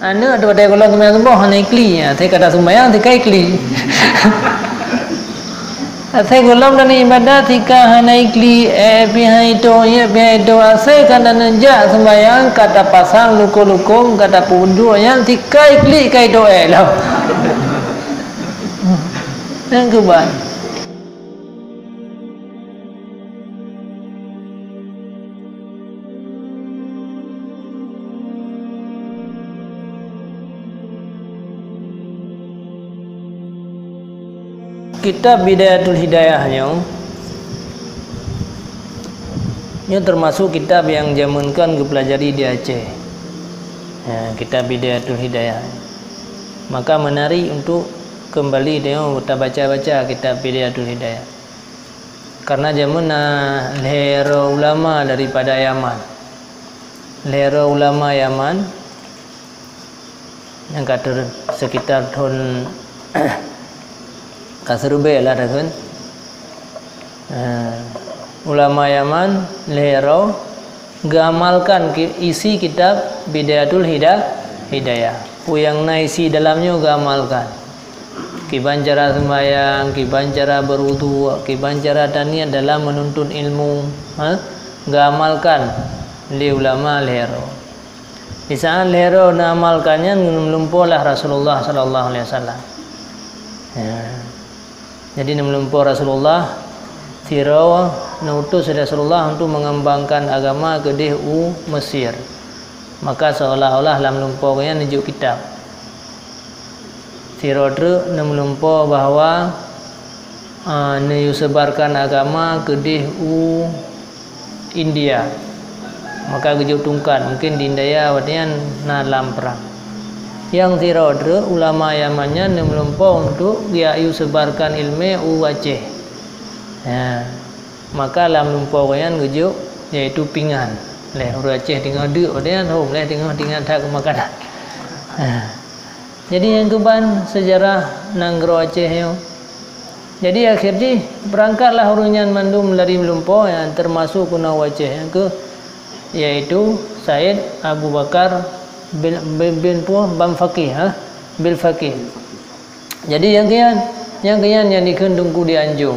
Ana ada pada kalau sembahyang subuh hanya ikli ya. Saya kata sembahyang tiga ikli. Saya gulam dan ibadah tiga hanya ikli pihak itu saya kata nenjak sembahyang kata pasang luku kata pundu yang tiga ikli kai itu lah. Yang keban. Kitab Bidayatul Hidayahnya ini termasuk kitab yang jamunkan dipelajari di Aceh ya, Kitab Bidayatul Hidayah. Maka menarik untuk kembali tengok kita baca-baca kitab Bidayatul Hidayah karena jamun lehera ulama daripada Yaman, lehera ulama Yaman yang kata sekitar tahun Kasrube lah kan ulama Yaman lehera gamalkan isi kitab Bidayatul Hidayah yang isi dalamnya gamalkan kiban cara sembahyang, kiban cara berwudu, kiban cara tanian dalam menuntut ilmu gamalkan li ulama lehera di saat lehera ngamalkannya melumpuhlah Rasulullah sallallahu alaihi wasallam ya. Jadi melumpur Rasulullah Sirau nutus Rasulullah untuk mengembangkan agama ke DU Mesir. Maka seolah-olah dalam melumpurnya nunjuk kitab Sirau itu melumpur bahawa sebarkan agama ke DU India. Maka kejuk tungkan mungkin di India waktunya dalam perang. Yang tiradra ulama Yamannya melumpur untuk dia sebarkan ilmu Aceh. Ya. Maka dalam lumpurnya kejuk yaitu pinggan. Leh orang Aceh tinggal dek dia hom leh tinggal tak makanan. Jadi yang keban sejarah nanggro Aceh yo. Jadi akhirnya berangkatlah orangnya mandum lari melumpur yang termasuk kuna Aceh yang ke yaitu Said Abu Bakar bin Bam Faqih bil Faqih. Jadi yang dikhen Tunku Dianjung.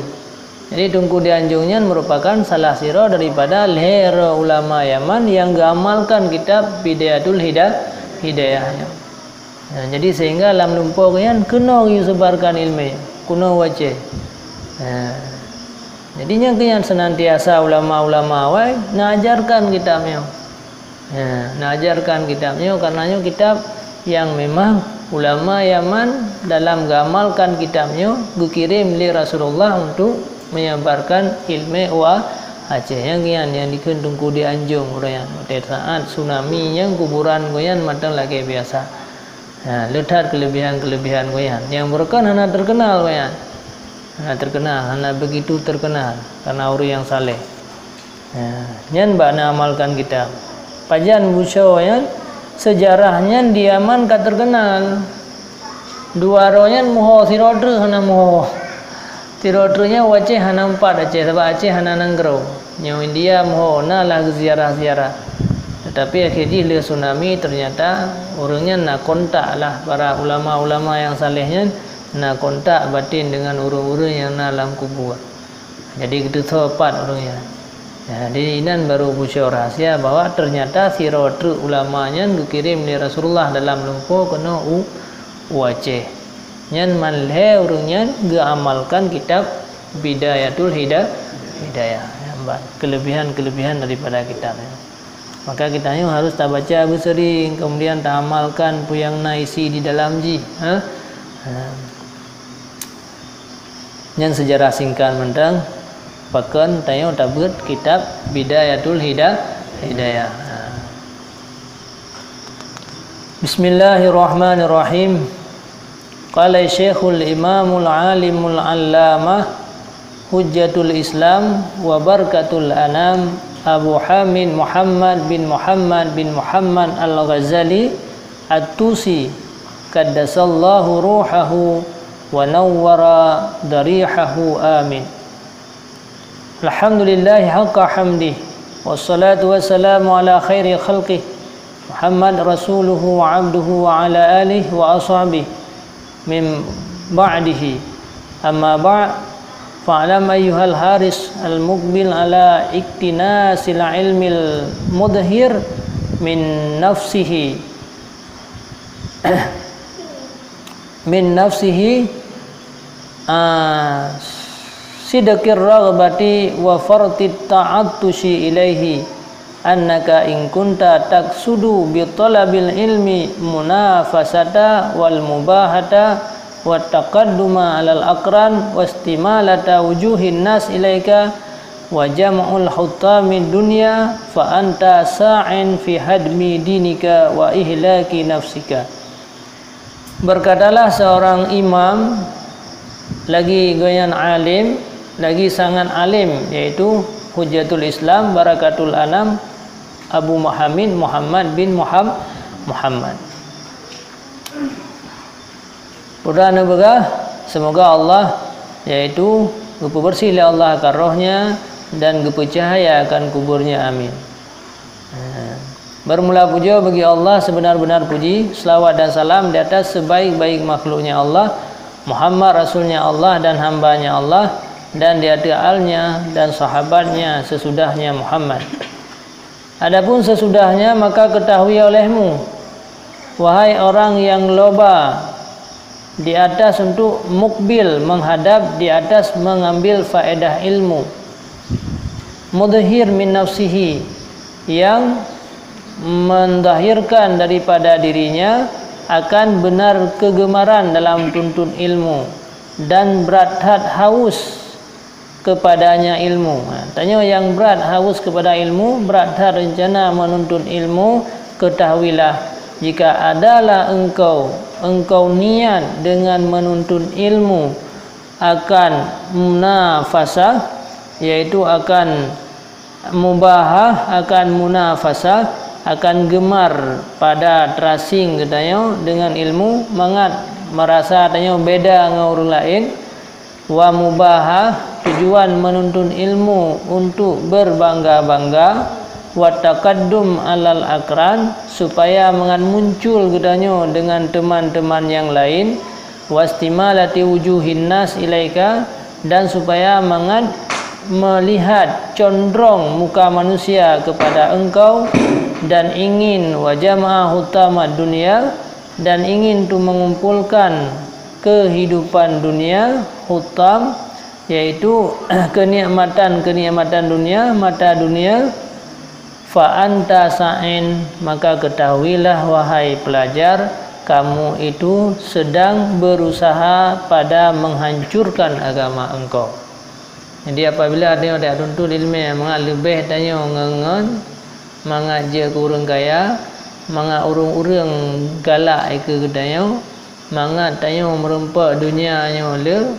Jadi Tunku Dianjungnya merupakan salah siro daripada lehera ulama Yaman yang gamalkan kitab Bidayatul Hidayah. Nah, jadi sehingga dalam lumpur yang kena sebarkan ilmu, kena wajah. Nah, jadinya kian senantiasa ulama-ulama awal ngajarkan kitabnya. Ya, najarkan kitabnya karenanya kitab yang memang ulama Yaman dalam gamalkan kitabnya dikirim oleh Rasulullah untuk menyebarkan ilmu Aceh yang dikhen Tunku Dianjung orang pada saat tsunami yang kuburan goyan matang lagi biasa. Nah, lihat kelebihan-kelebihan goyan yang mereka hanya terkenal goyan. Hanya begitu terkenal karena orang yang saleh. Nah, yang bana amalkan kitab Pajan Busyawayan sejarahnya di Yaman tak terkenal. Dua rohnya muho sirodre hana muho. Sirodrenya Aceh hana 4 Aceh sebab Aceh hana nanggro. Yang India muho na lah ziarah-ziarah. Tetapi akhirnya le tsunami ternyata orangnya nak kontak lah para ulama-ulama yang salehnya nak kontak batin dengan orang-orang yang na dalam kubur. Jadi kita sopat orangnya. Jadi ini baru busyar rahasia bahwa ternyata sirodre ulamanya dikirim oleh Rasulullah dalam lumpur kena Aceh. Yang malhe orangnya amalkan kitab Bidayatul Hidayah. Kelebihan-kelebihan daripada kitabnya. Maka kita harus tak baca bersering, kemudian tak amalkan yang isi di dalam ji. Yang sejarah singkat mentang pakan tayo tabut kitab Bidayatul Hidayah. Bismillahirrahmanirrahim. Qala Syekhul Imamul Alimul Allamah Hujjatul Islam wa Barakatul Anam Abu Hamid Muhammad bin Muhammad Al-Ghazali At-Tusi qaddasallahu ruhahu wa nawwara darihahu amin. Alhamdulillahi haqqa hamdih wassalatu wassalamu ala khairi khalqih Muhammad rasuluhu wa abduhu wa ala alihi wa ashabihi min ba'dihi. Amma ba' fa'lam ayyuhal haris al-muqbil ala iktinasil ilmil mudhir min nafsihi sidqir raghbati wa fartit ta'attushi ilaihi annaka in kunta taqsudu bi talabil ilmi munafasata wal mubahata wa taqadduma alal aqran wastimalata wujuhin nas ilaika wa jam'ul hutami dunya fa anta sa'in fi hadmi dinika wa ihlaki nafsika. Berkatalah seorang imam lagi goyan alim, lagi sangat alim, yaitu Hujjatul Islam Barakatul Anam Abu Muhammad bin Muhammad. Purana begah, semoga Allah yaitu gupu bersih Allah akan rohnya dan gupu cahaya akan kuburnya, amin. Bermula puja bagi Allah sebenar-benar puji, selawat dan salam di atas sebaik-baik makhluknya Allah, Muhammad Rasulnya Allah dan hambanya Allah, dan di atas alnya dan sahabatnya sesudahnya Muhammad. Adapun sesudahnya maka ketahui olehmu, wahai orang yang loba di atas untuk mukbil menghadap di atas mengambil faedah ilmu, mudhir min nafsihi yang mendahirkan daripada dirinya akan benar kegemaran dalam tuntut ilmu dan berat haus kepadanya ilmu. Tanya yang berat haus kepada ilmu, berat rencana menuntut ilmu, ketahuilah jika adalah engkau niat dengan menuntut ilmu akan munafasah, yaitu akan mubahah, akan munafasah, akan gemar pada terasing katanya dengan ilmu, mangat merasa tanya beda dengan orang lain, wa mubahah tujuan menuntut ilmu untuk berbangga-bangga, wa taqaddum alal akran supaya mengan muncul katanya dengan teman-teman yang lain, wastimalati wujuhin nas ilaika dan supaya mengan melihat condrong muka manusia kepada engkau, dan ingin wajamah utama dunia dan ingin tu mengumpulkan kehidupan dunia, hutam yaitu kenikmatan dunia, mata dunia. Fa anta sa'in maka ketahuilah wahai pelajar, kamu itu sedang berusaha pada menghancurkan agama engkau. Jadi apabila dia ada tuntut ilmu mengat lebih tanya ngengen, mangat je kurang kaya, mangat urung-urung galak ke kedanya, mangat tanya merempak dunia nya le,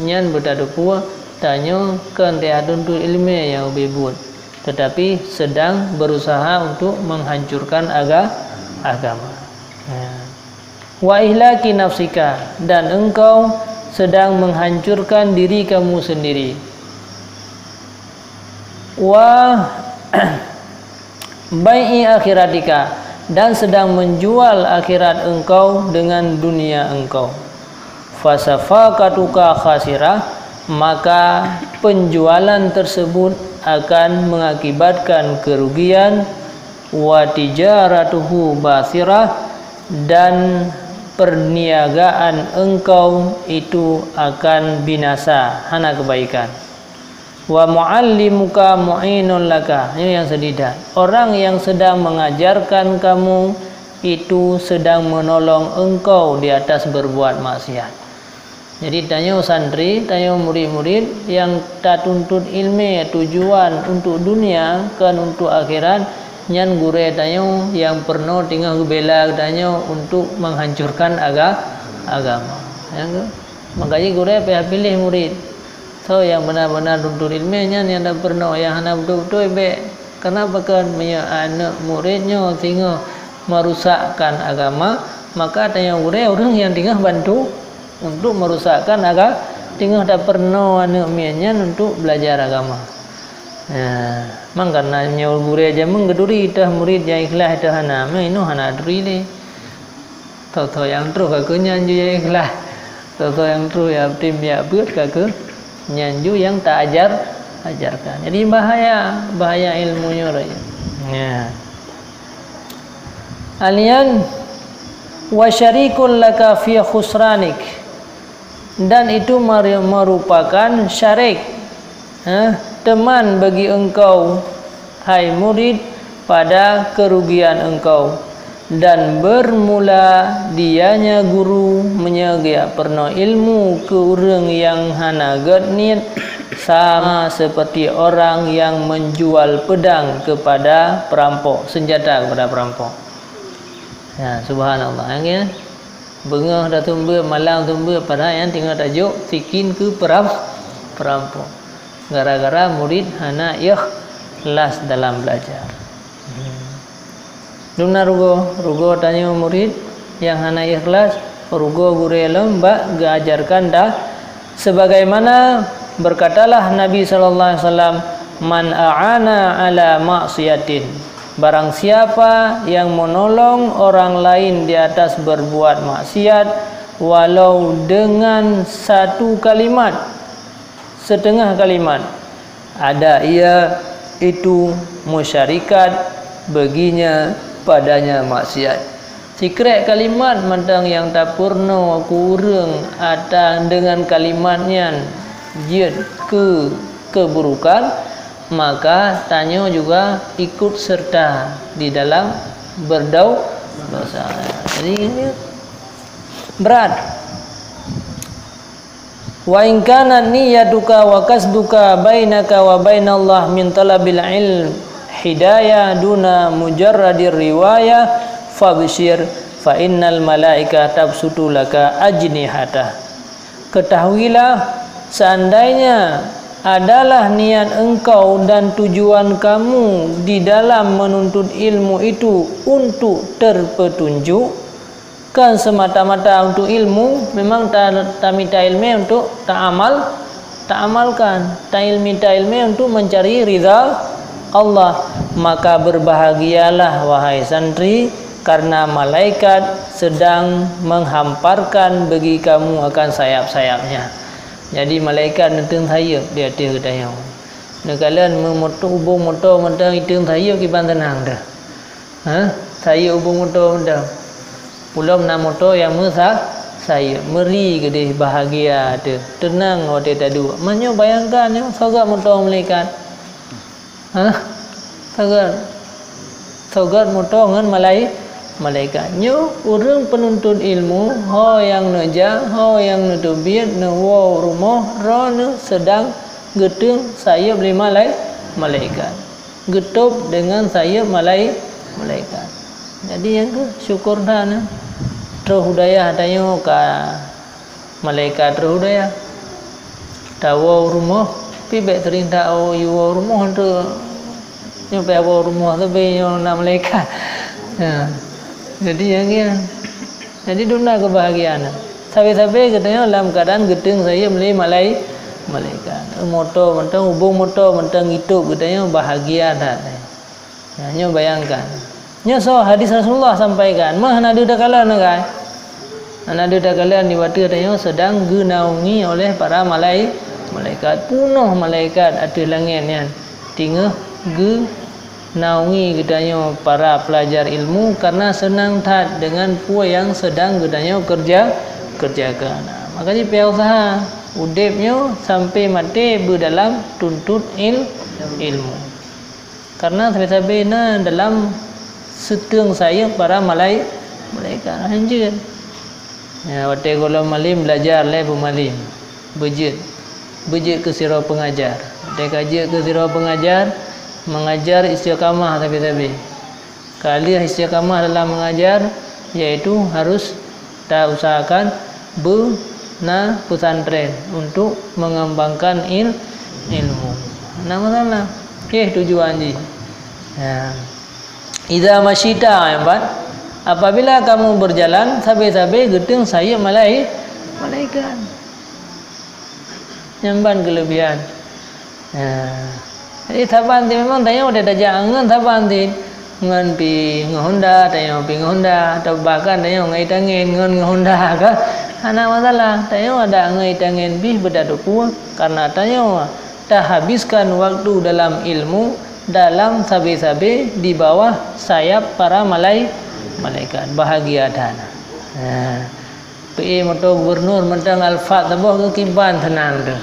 nyan bertadu puah tanya kan dia tuntut ilmu yang bebut, tetapi sedang berusaha untuk menghancurkan agama. Wa ihlaki nafsika dan engkau sedang menghancurkan diri kamu sendiri. Wa bai'i akhiratika dan sedang menjual akhirat engkau dengan dunia engkau. Fasafaqatuka khasirah maka penjualan tersebut akan mengakibatkan kerugian, wa tijaratuhu basirah dan perniagaan engkau itu akan binasa, hana kebaikan. Wa muallimuka mu'inun laka, ini yang sedidak. Orang yang sedang mengajarkan kamu itu sedang menolong engkau di atas berbuat maksiat. Jadi tanya santri, tanya murid-murid yang tak tuntut ilmu tujuan untuk dunia kan untuk akhirat, nyan gure tanya yang pernah tinggal bela tanya untuk menghancurkan agama. Makanya gure pilih murid. So yang benar-benar tuntut ilmunya yang dah pernah yang hana betul-betul kenapa kan anak muridnya tinggal merusakkan agama, maka tanya orang yang tinggal bantu untuk merusakkan agama, tinggal dah pernah anak mianya untuk belajar agama. Mang karena nyaul guru aja menggeduri dah murid yang ikhlas dah hana, inu hana duri le. Tahu yang terus aku nyanju yang ikhlas, tahu yang terus ya tim ya buat aku nyanju yang tak ajarkan. Jadi bahaya ilmunya raya. Alian wa syarikul laka fi khusranik, dan itu merupakan syarik, teman bagi engkau hai murid pada kerugian engkau. Dan bermula dianya guru menyagia perno ilmu ke urang yang hana getnit, sama seperti orang yang menjual pedang kepada perampok, senjata kepada perampok. Ya, subhanallah. Yang bengah dah tumbuh, malang tumbuh, padahal yang tinggal tajuk sikin ke perampok. Gara-gara murid hana ikhlas dalam belajar. Duna rugo tanya murid yang hana ikhlas, rugo guru elom mbak gajarkan dah. Sebagaimana berkatalah Nabi sallallahu alaihi wasallam, man a'ana ala maksiatin, barang siapa yang menolong orang lain di atas berbuat maksiat, walau dengan satu kalimat, setengah kalimat, ada ia itu musyarikat baginya padanya maksiat. Secret kalimat mandang yang tak purno kurang ada dengan kalimatnya jid ke keburukan, maka tanya juga ikut serta di dalam berdosa. Jadi ini berat. Wa in kana niyyatuka wa kasduka bainaka wa bainallah min talabil ilm hidayah duna mujarradir riwayah fabshir fa innal malaika tabsutu laka ajnihata. Ketahuilah, seandainya adalah niat engkau dan tujuan kamu di dalam menuntut ilmu itu untuk terpetunjuk, kan semata-mata untuk ilmu, memang tak minta ilmu untuk tak amalkan, tak ilmu untuk mencari ridha Allah, maka berbahagialah wahai santri, karena malaikat sedang menghamparkan bagi kamu akan sayap-sayapnya. Jadi malaikat nenteng sayap dia kedayang. Kalian memotor ubung motor mentang iteng sayap kiban tenang dah. Sayap ubung motor mentang. Pulau nak motor yang mesah sayap meri gede bahagia ada. Tenang ode tadu. Manyo bayangkan yo sogat motor malaikat. Sogat motor ngan malaikatnya orang penuntut ilmu, ho yang neja, ho yang netubiat, newo rumah, roh sedang geteng sayap lima malaikat, getup dengan sayap malaikat. Jadi yang ke syukur dah na, terhudaya tanya ka malaikat terhudaya, tawo rumah, pibek sering tahu yuwo rumah tu, nyampe awo rumah tu be yang nak malaikat. Jadi yang ini, jadi dunia kebahagiaan. Sampai-sampai katanya dalam keadaan geteng saya beli malaikat. Motor mentang hubung motor mentang itu katanya bahagia dah. Nyo bayangkan. Nyo so hadis Rasulullah sampaikan. Mah nadu dah kalian kan? Nadu dah kalian di waktu katanya sedang genaungi oleh para malaikat. Punuh malaikat ada langitnya. Tinggal naungi gedanya para pelajar ilmu karena senang tat dengan puan yang sedang gedanya kerjakan. Makanya pihak usaha udipnya sampai mati berdalam tuntut ilmu. Karena sampai-sampai na dalam seteng saya para malaikat anjir. Ya, waktu kalau malim belajar le malim bejit ke sirau pengajar. Waktu kaji ke sirau pengajar mengajar istiqamah tapi kali istiqamah dalam mengajar yaitu harus kita usahakan pesantren untuk mengembangkan ilmu. Nama tujuan ji. Ya. Idza masyita ya Pak. Apabila kamu berjalan sampai geteng saya malaikat. Nyamban kelebihan. Ya. Jadi taban ti memang tayo ada jangan taban ti ngan pi Honda tayo pi Honda atau bahkan tayo ngai tangin ngan Honda ka ana masalah tayo ada ngai tangin bi berdaduku karena tayo dah habiskan waktu dalam ilmu dalam sabe-sabe di bawah sayap para malaikat bahagia dana. PE moto gubernur mentang alfat taboh ke kiban tenang tu.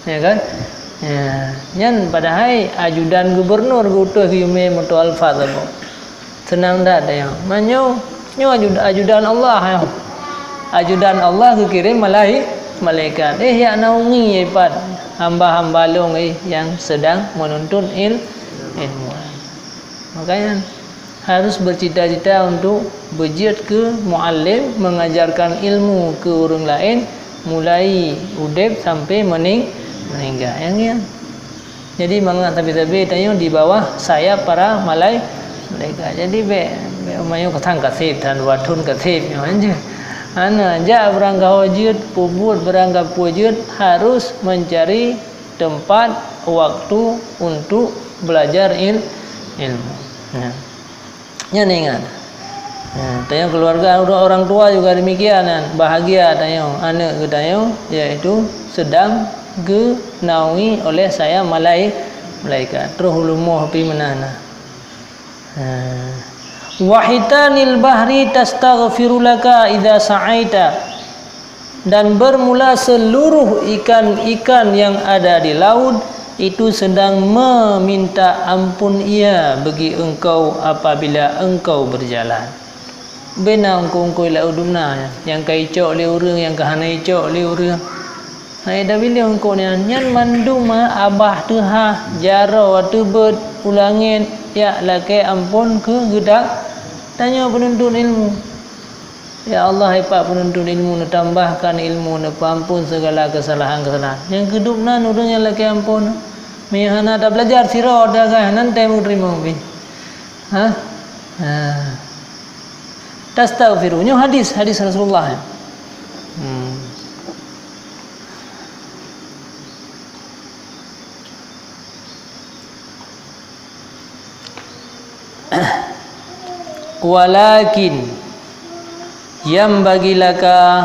Ya kan? Ya, nyan padahal ajudan gubernur gutuh yume moto alfa taboh. Senang dah ya. Manyo nyo ajudan Allah ya. Ajudan Allah kekirim malaikat. Ya naungi ipat hamba-hamba long yang sedang menuntut ilmu. Makanya harus bercita-cita untuk berjihad ke muallim, mengajarkan ilmu ke orang lain mulai udep sampai meninggal. Yang ya. Jadi mangat tapi tayo di bawah sayap para malaikat. Jadi be umayo katang kasip dan watun kasip anje. Ana ja berangkat wajud pubut berangkat wujud harus mencari tempat waktu untuk belajar ilmu. Nah. Yang ingat. Tayo keluarga orang tua juga demikian bahagia tayo anak tayo yaitu sedang genaungi oleh saya malaikat terus lumuh pi menana. Wahitanil bahri tastaghfiru laka idza sa'aita, dan bermula seluruh ikan-ikan yang ada di laut itu sedang meminta ampun ia bagi engkau apabila engkau berjalan. Bena engkau ila udumna yang kai cok le urang yang kahanai cok le urang. Hai dah bila engkau ni nyan mandum abah tu ha jaro tu ber ulangin ya lake ampun ke gedak tanya penuntut ilmu. Ya Allah hebat penuntut ilmu tambahkan ilmu ampun segala kesalahan-kesalahan. Yang kedupna urang yang lake ampun. Mihana dah belajar sirah dah kan nanti mau terima bi. Tastaghfirunya hadis Rasulullah. Walakin yang bagilaka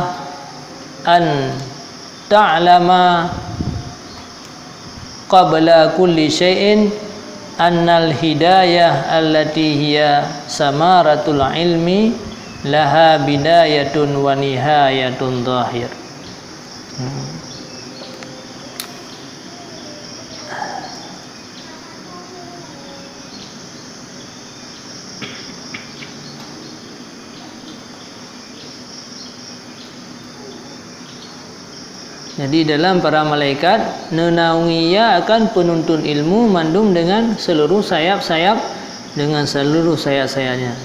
an ta'lama qabla kulli syai'in annal hidayah allati hiya samaratul ilmi laha bidayatun wa nihayatun zahir. Jadi dalam para malaikat nenaungi ia akan penuntun ilmu mandum dengan seluruh sayap-sayap dengan seluruh sayap-sayapnya.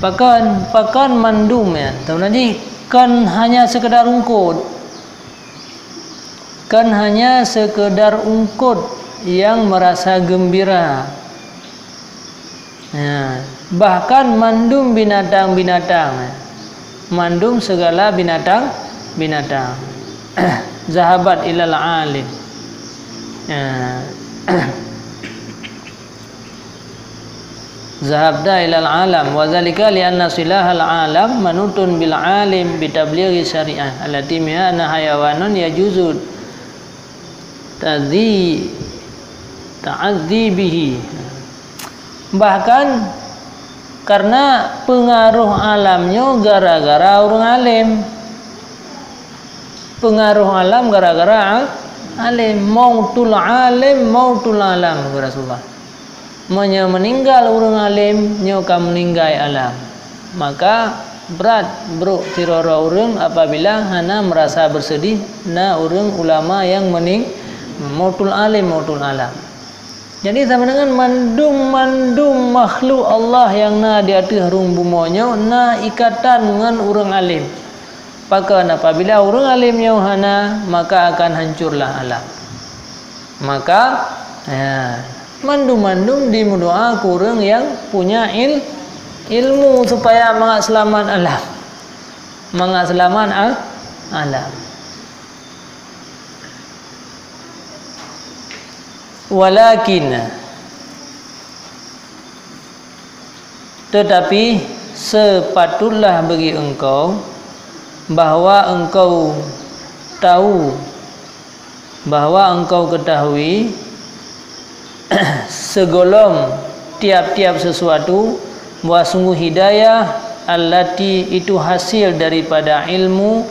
Pakan mandum ya. Tahu nanti kan hanya sekedar ungkut. Kan hanya sekedar ungkut yang merasa gembira. Ya, bahkan mandum binatang-binatang. Mandum segala binatang. Zahabat ilal alim. Ya. Zahabda ilal alam wa zalika li anna silahal alam manutun bil alim bi tablighi syariah allati miha anna hayawanun yajuzud ta'adzi bihi. Bahkan karena pengaruh alamnya gara-gara orang alim. Pengaruh alam gara-gara alim. Mautul alim mautul alam Rasulullah. Meninggal orang alim nyoka meninggal alam. Maka berat bro tirara orang apabila hana merasa bersedih na orang ulama yang mautul alim mautul alam. Jadi sama dengan mandum makhluk Allah yang na di atas rung bumonyo na ikatan dengan orang alim. Maka apabila orang alimnya hana maka akan hancurlah alam. Maka Ya, mandum-mandum di doa kurang yang punya ilmu supaya mengaslaman alam. Mengaslaman alam. Walakin tetapi sepatutlah bagi engkau bahwa engkau tahu, bahwa engkau ketahui segolong tiap-tiap sesuatu bahwa sungguh hidayah allati itu hasil daripada ilmu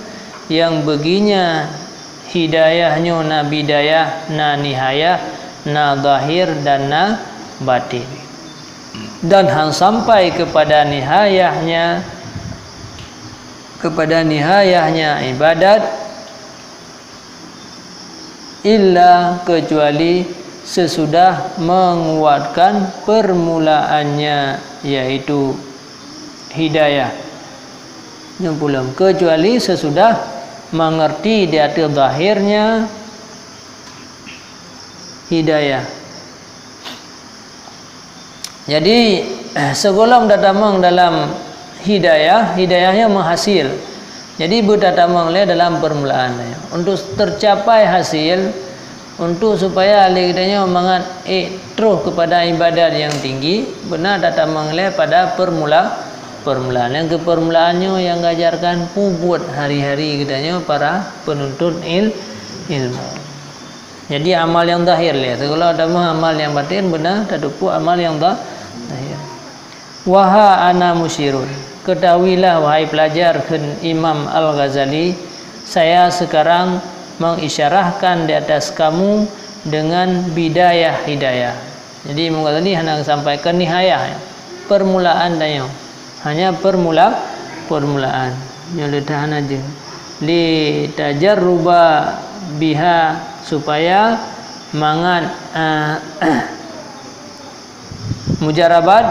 yang beginya hidayahnya na bidayah na nihayah na zahir dan na batin, dan hang sampai kepada nihayahnya ibadat illa kecuali sesudah menguatkan permulaannya yaitu hidayah. Nyempulem kecuali sesudah mengerti di atas zahirnya hidayah. Jadi segolong datamang dalam hidayahnya menghasil. Jadi berdatamang le dalam permulaan untuk tercapai hasil, untuk supaya kita mangat terus kepada ibadat yang tinggi, benar datamang le pada permulaan. Yang ke permulaannya yang ngajarkan buat hari-hari kita para penuntut ilmu. Jadi amal yang zahir lihat. Kalau ada amal yang batin benar, tak dupu amal yang zahir. Waha ana musyirun. Ketahuilah wahai pelajar Imam Al-Ghazali, saya sekarang mengisyarahkan di atas kamu dengan bidayah hidayah. Jadi Imam Ghazali hendak sampaikan nihayah, permulaan daya. Hanya permulaan. Nyeledahan aja. Li tajarruba biha supaya mangat mujarabat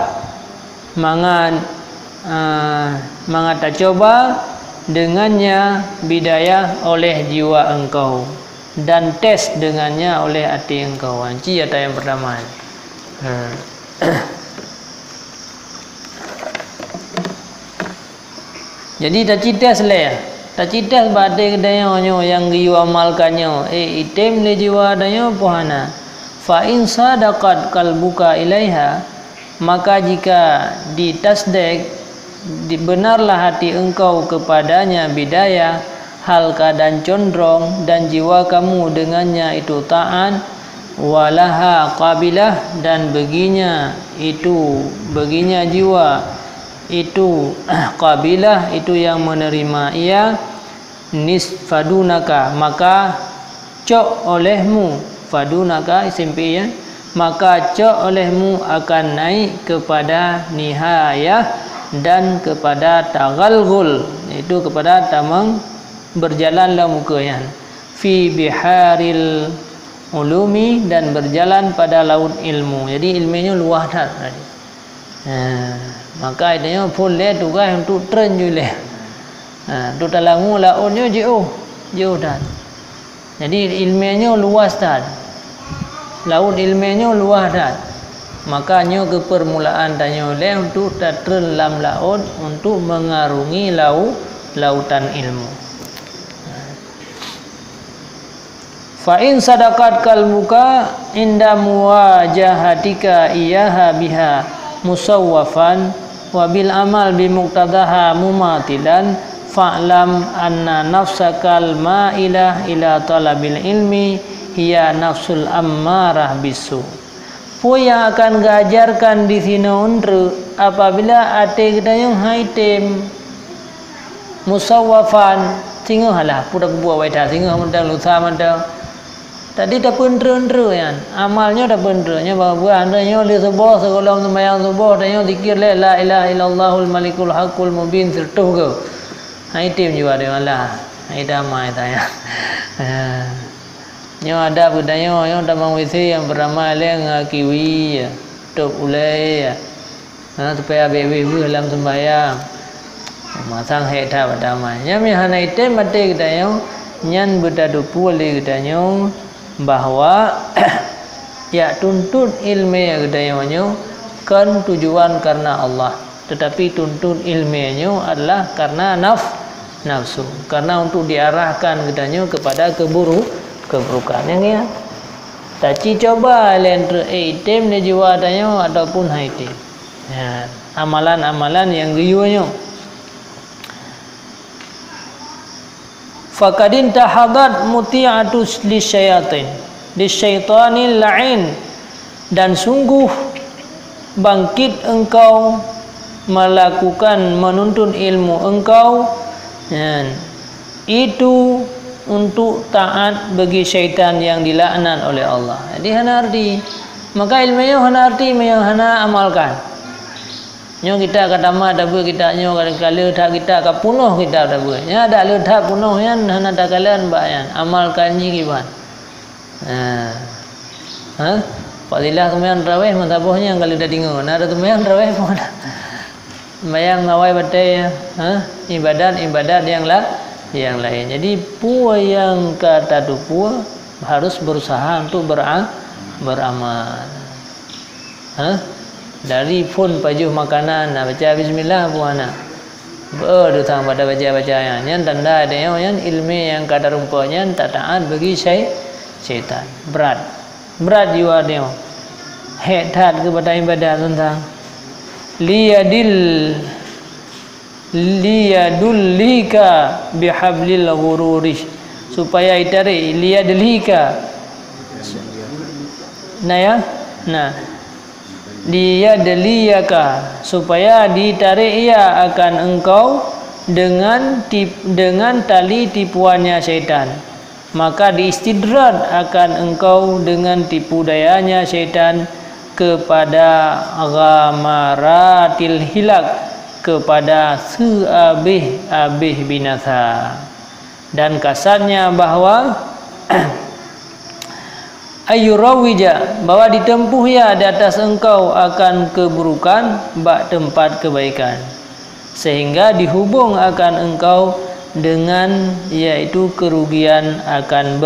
mangat tak coba dengannya bidayah oleh jiwa engkau dan tes dengannya oleh hati engkau. Anci atau yang pertama. Jadi tak tes le. Tak citas badai kedayanyo yang giu amalkannya item le jiwa dayo pohana fa in sadaqat qalbuka ilaiha, maka jika ditasdek benarlah hati engkau kepadanya bidayah hal keadaan condong dan jiwa kamu dengannya itu taat, walaha qabilah dan baginya jiwa itu qabilah itu yang menerima ia nisfadunaka, maka cok olehmu fadunaka isim fi'il, maka cok olehmu akan naik kepada nihayah dan kepada taghalghul, itu kepada tamang berjalanlah mukayan fi biharil ulumi dan berjalan pada laut ilmu. Jadi ilmunya luah dah tadi. Maka idanya boleh tugas untuk tren jule. Tu talangu lautnya jauh dah. Jadi ilmunya luas dah. Laut ilmunya luas dah. Makanya ke permulaan tanya oleh untuk tren dalam laut untuk mengarungi lautan ilmu. Fa in sadaqat qalbuka inda muwajahatika iyaha biha musawwafan wa bil amal bi muqtadaha mumatilan fa'lam anna nafsakal ma'ilah ila talabil ilmi hiya nafsul ammarah bisu. Pui yang akan gajarkan di sini unru apabila ate kita yang haitem musawwafan singo halah pudak buah waita singo mentang lusa mentang tadi dah pendru kan amalnya dah pendrunya bahawa andanya oleh sebuah sekolah sembahyang subuh dan zikir la ilaha illallahul malikul haqqul mubin sertuh ke haitem juga dia Allah hai damai tanya nyo ada budaya yang damang wisi yang bernama leng kiwi ya tok ulai ya supaya bewe dalam sembahyang masang heta damai nya mi hanai tem mate kita yang nyan budadu pule kita bahwa ya tuntut ilmu kedayanya kan tujuan karena Allah, tetapi tuntut ilmunya adalah karena nafsu, karena untuk diarahkan kedanya kepada keburukan yang ya. Taci coba lenter item di jiwa tanya ataupun haitim. Ya, amalan-amalan yang guyunya. Fakadin tahadat muti'atus lisyaitanil la'in, dan sungguh bangkit engkau melakukan menuntun ilmu engkau, ya, itu untuk taat bagi syaitan yang dilaknat oleh Allah. Jadi hana arti, maka ilmunya hana arti, hana amalkan. Nyo kita kata mah dah ber kita nyo kala tak kita ka punuh kita dah ber. Nya ada le tak punuh yan hana tak kalian bayan amalkan ni kiban. Fadilah sembahyang tarawih mazhabnya kalau dah dengar. Nah ada sembahyang tarawih pun. Sembahyang ngawai batai ibadat yang lain. Jadi pua yang kata tu pua harus berusaha untuk beramal. Dari pun pajuh makanan, baca bismillah puana. Berdutang pada baca-bacaan. Yang tanda ada yang ilmu yang kadar rumpanya tak taat bagi syaitan. Berat jiwa dia. Hetat kepada ibadat tentang liyadullika bihablil ghururi, supaya itari liyadlika liyadliyaka, supaya ditarik ia akan engkau dengan tali tipuannya syaitan, maka diistidrat akan engkau dengan tipu dayanya syaitan kepada ghamaratil hilak, kepada seabih-abih binasa. Dan kasarnya bahwa ayurawija, bahwa ditempuh ya di atas engkau akan keburukan bak tempat kebaikan, sehingga dihubung akan engkau dengan yaitu kerugian akan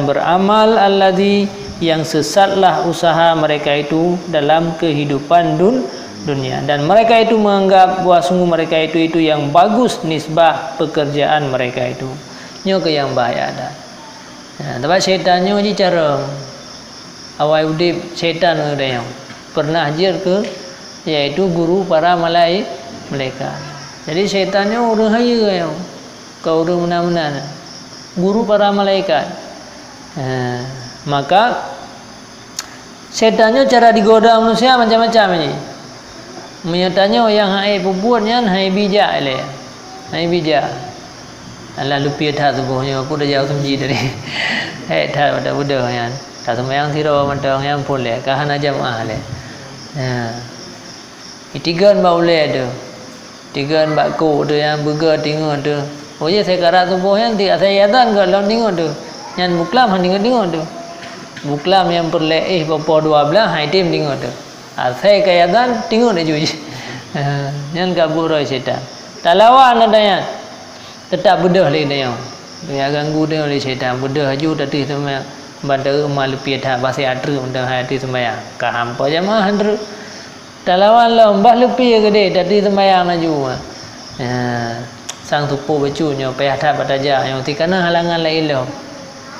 beramal alladzi, yang sesatlah usaha mereka itu dalam kehidupan dunia, dan mereka itu menganggap bahwa sungguh mereka itu yang bagus nisbah pekerjaan mereka itu nyo ke yang bahaya dah. Tempat syaitannya je cara awal udip syaitan ada yang pernah jer ke yaitu guru para malaikat. Jadi syaitannya orang haya yang kau orang mana-mana guru para malaikat. Maka syaitannya cara digoda manusia macam-macam ini. Menyatanya yang hai pubuatnya hai bijak le. Hai bijak. Allah lupa tak tubuhnya pun dah jauh semji dari. Tak pada budak yang tak sembahyang siro mentang yang pun le kahana jamaah le. Tigaan baule tu. Tigaan bakku tu yang burger tengok tu. Oh ya saya karat tubuh yang tidak saya yatan ke lawan tengok tu. Yang buklam han tengok tu. Buklam yang perleh berapa 12 hai tim tengok tu. Saya kayatan tengok dia juga. Yang kabur roy syaitan. Tak lawan ada yang tetap bedah lagi dia. Dia ganggu dia oleh syaitan. Bedah aju tadi semua bandar mal pi tha bahasa adru unda hati sembahyang. Ka hampa jamaah adru. Tak lawan lah mbah lepi gede tadi sembahyang aju. Sang tupu bacunya payah tak bataja yang tikana halangan la ilah.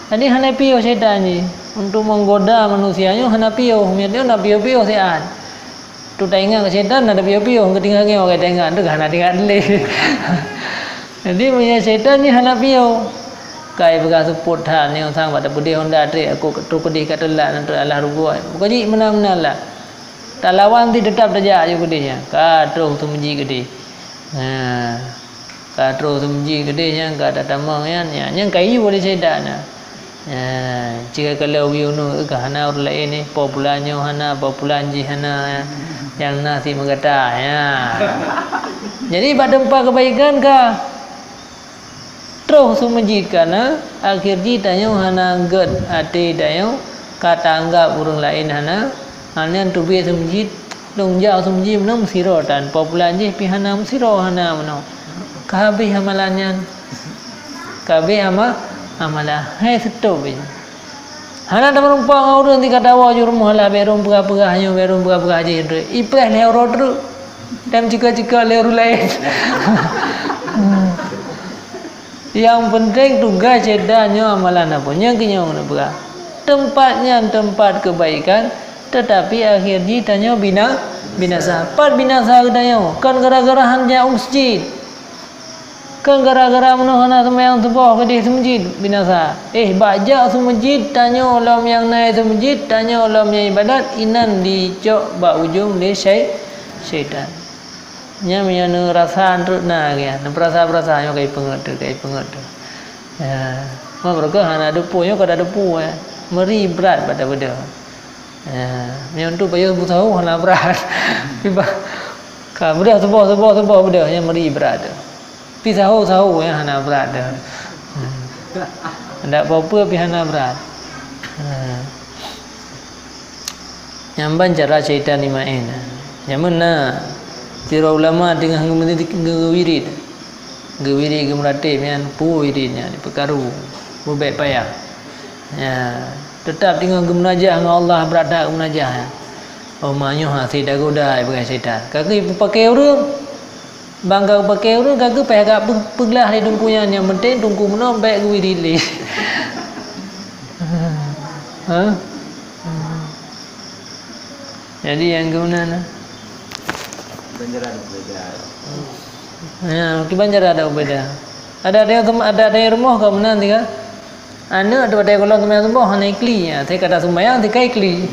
Tadi hana piyo syaitan ni untuk menggoda manusianya, hana piyo dia nak piyo sehat. Tu tak ingat syaitan ada piyo ketinggal ngau ke tengah tu hana tinggal le. Jadi punya syaitan ni hana piyo. Kai bekas support tha ni sang pada putih Honda tri aku tu pedih kat telat nanti Allah rubuat. Bukannya mana-mana lah. Tak lawan ti tetap saja je pedihnya. Ka terus tu menji gede. Ka terus tu menji gede yang ka tak tamang yang kayu boleh syaitan nah. Jika kalau wiunu ke hana orang lain ni populannya hana populan ji hana yang nasi mengata ya. Jadi pada tempat kebaikan ka terus sumajid kana akhir ji tanya hana ged ati dayo kata anggap orang lain hana tu biasa sumajid dong jauh sumajid menang siro dan populan ji pi hana siro hana menang kabeh amalannya kabeh amalah hai setop je. Hana dah merumpah ngau orang ti kata wa ju rumah lah berum perah-perah nyo berum perah-perah je tu. Ipeh le ro tu. Dan jika-jika le ru lain. Yang penting tugas cedannya amalan apa nya kenyo nak berah. Tempatnya tempat kebaikan tetapi akhirnya tanya binasa. Pat binasa kedayo. Kan gara-gara hanya masjid. Kan gara-gara menuhana sembahyang subuh ke di masjid binasa. Bajak su masjid tanya ulam yang naik su masjid tanya ulam yang ibadat inan dicok ba ujung le syaitan. Nya menyana rasa antrut na ya. Perasa-perasa yo kai pengat tu. Ya. Ma berke hana depu yo kada depu ya. Meri berat pada benda. Yang tu payah tahu hana berat. Tiba ka benda subuh benda yang meri berat tu. Pi sahu ya hana berat dah. Ndak apa-apa pi hana berat. Nyamban cara syaitan ni main. Jamana tira ulama tengah ngewirid. Ngewirid gemrate mian pu wiridnya di perkaru. Bebek payah. Ya, tetap tengah gemunajah dengan Allah berada gemunajah. Oh manyo ha tidak godai bukan syaitan. Kaki pakai urang bangga pakai orang kagak payah agak peglah di tungkunya yang penting tungku mana baik gue dili. Jadi yang gimana? Banjaran beda. Ya, di Banjaran ada beda. Ada yang rumah kau mana nanti kan? Anu ada pada kalau sembahyang sembuh hanya ikli ya. Saya kata sembahyang tiga ikli.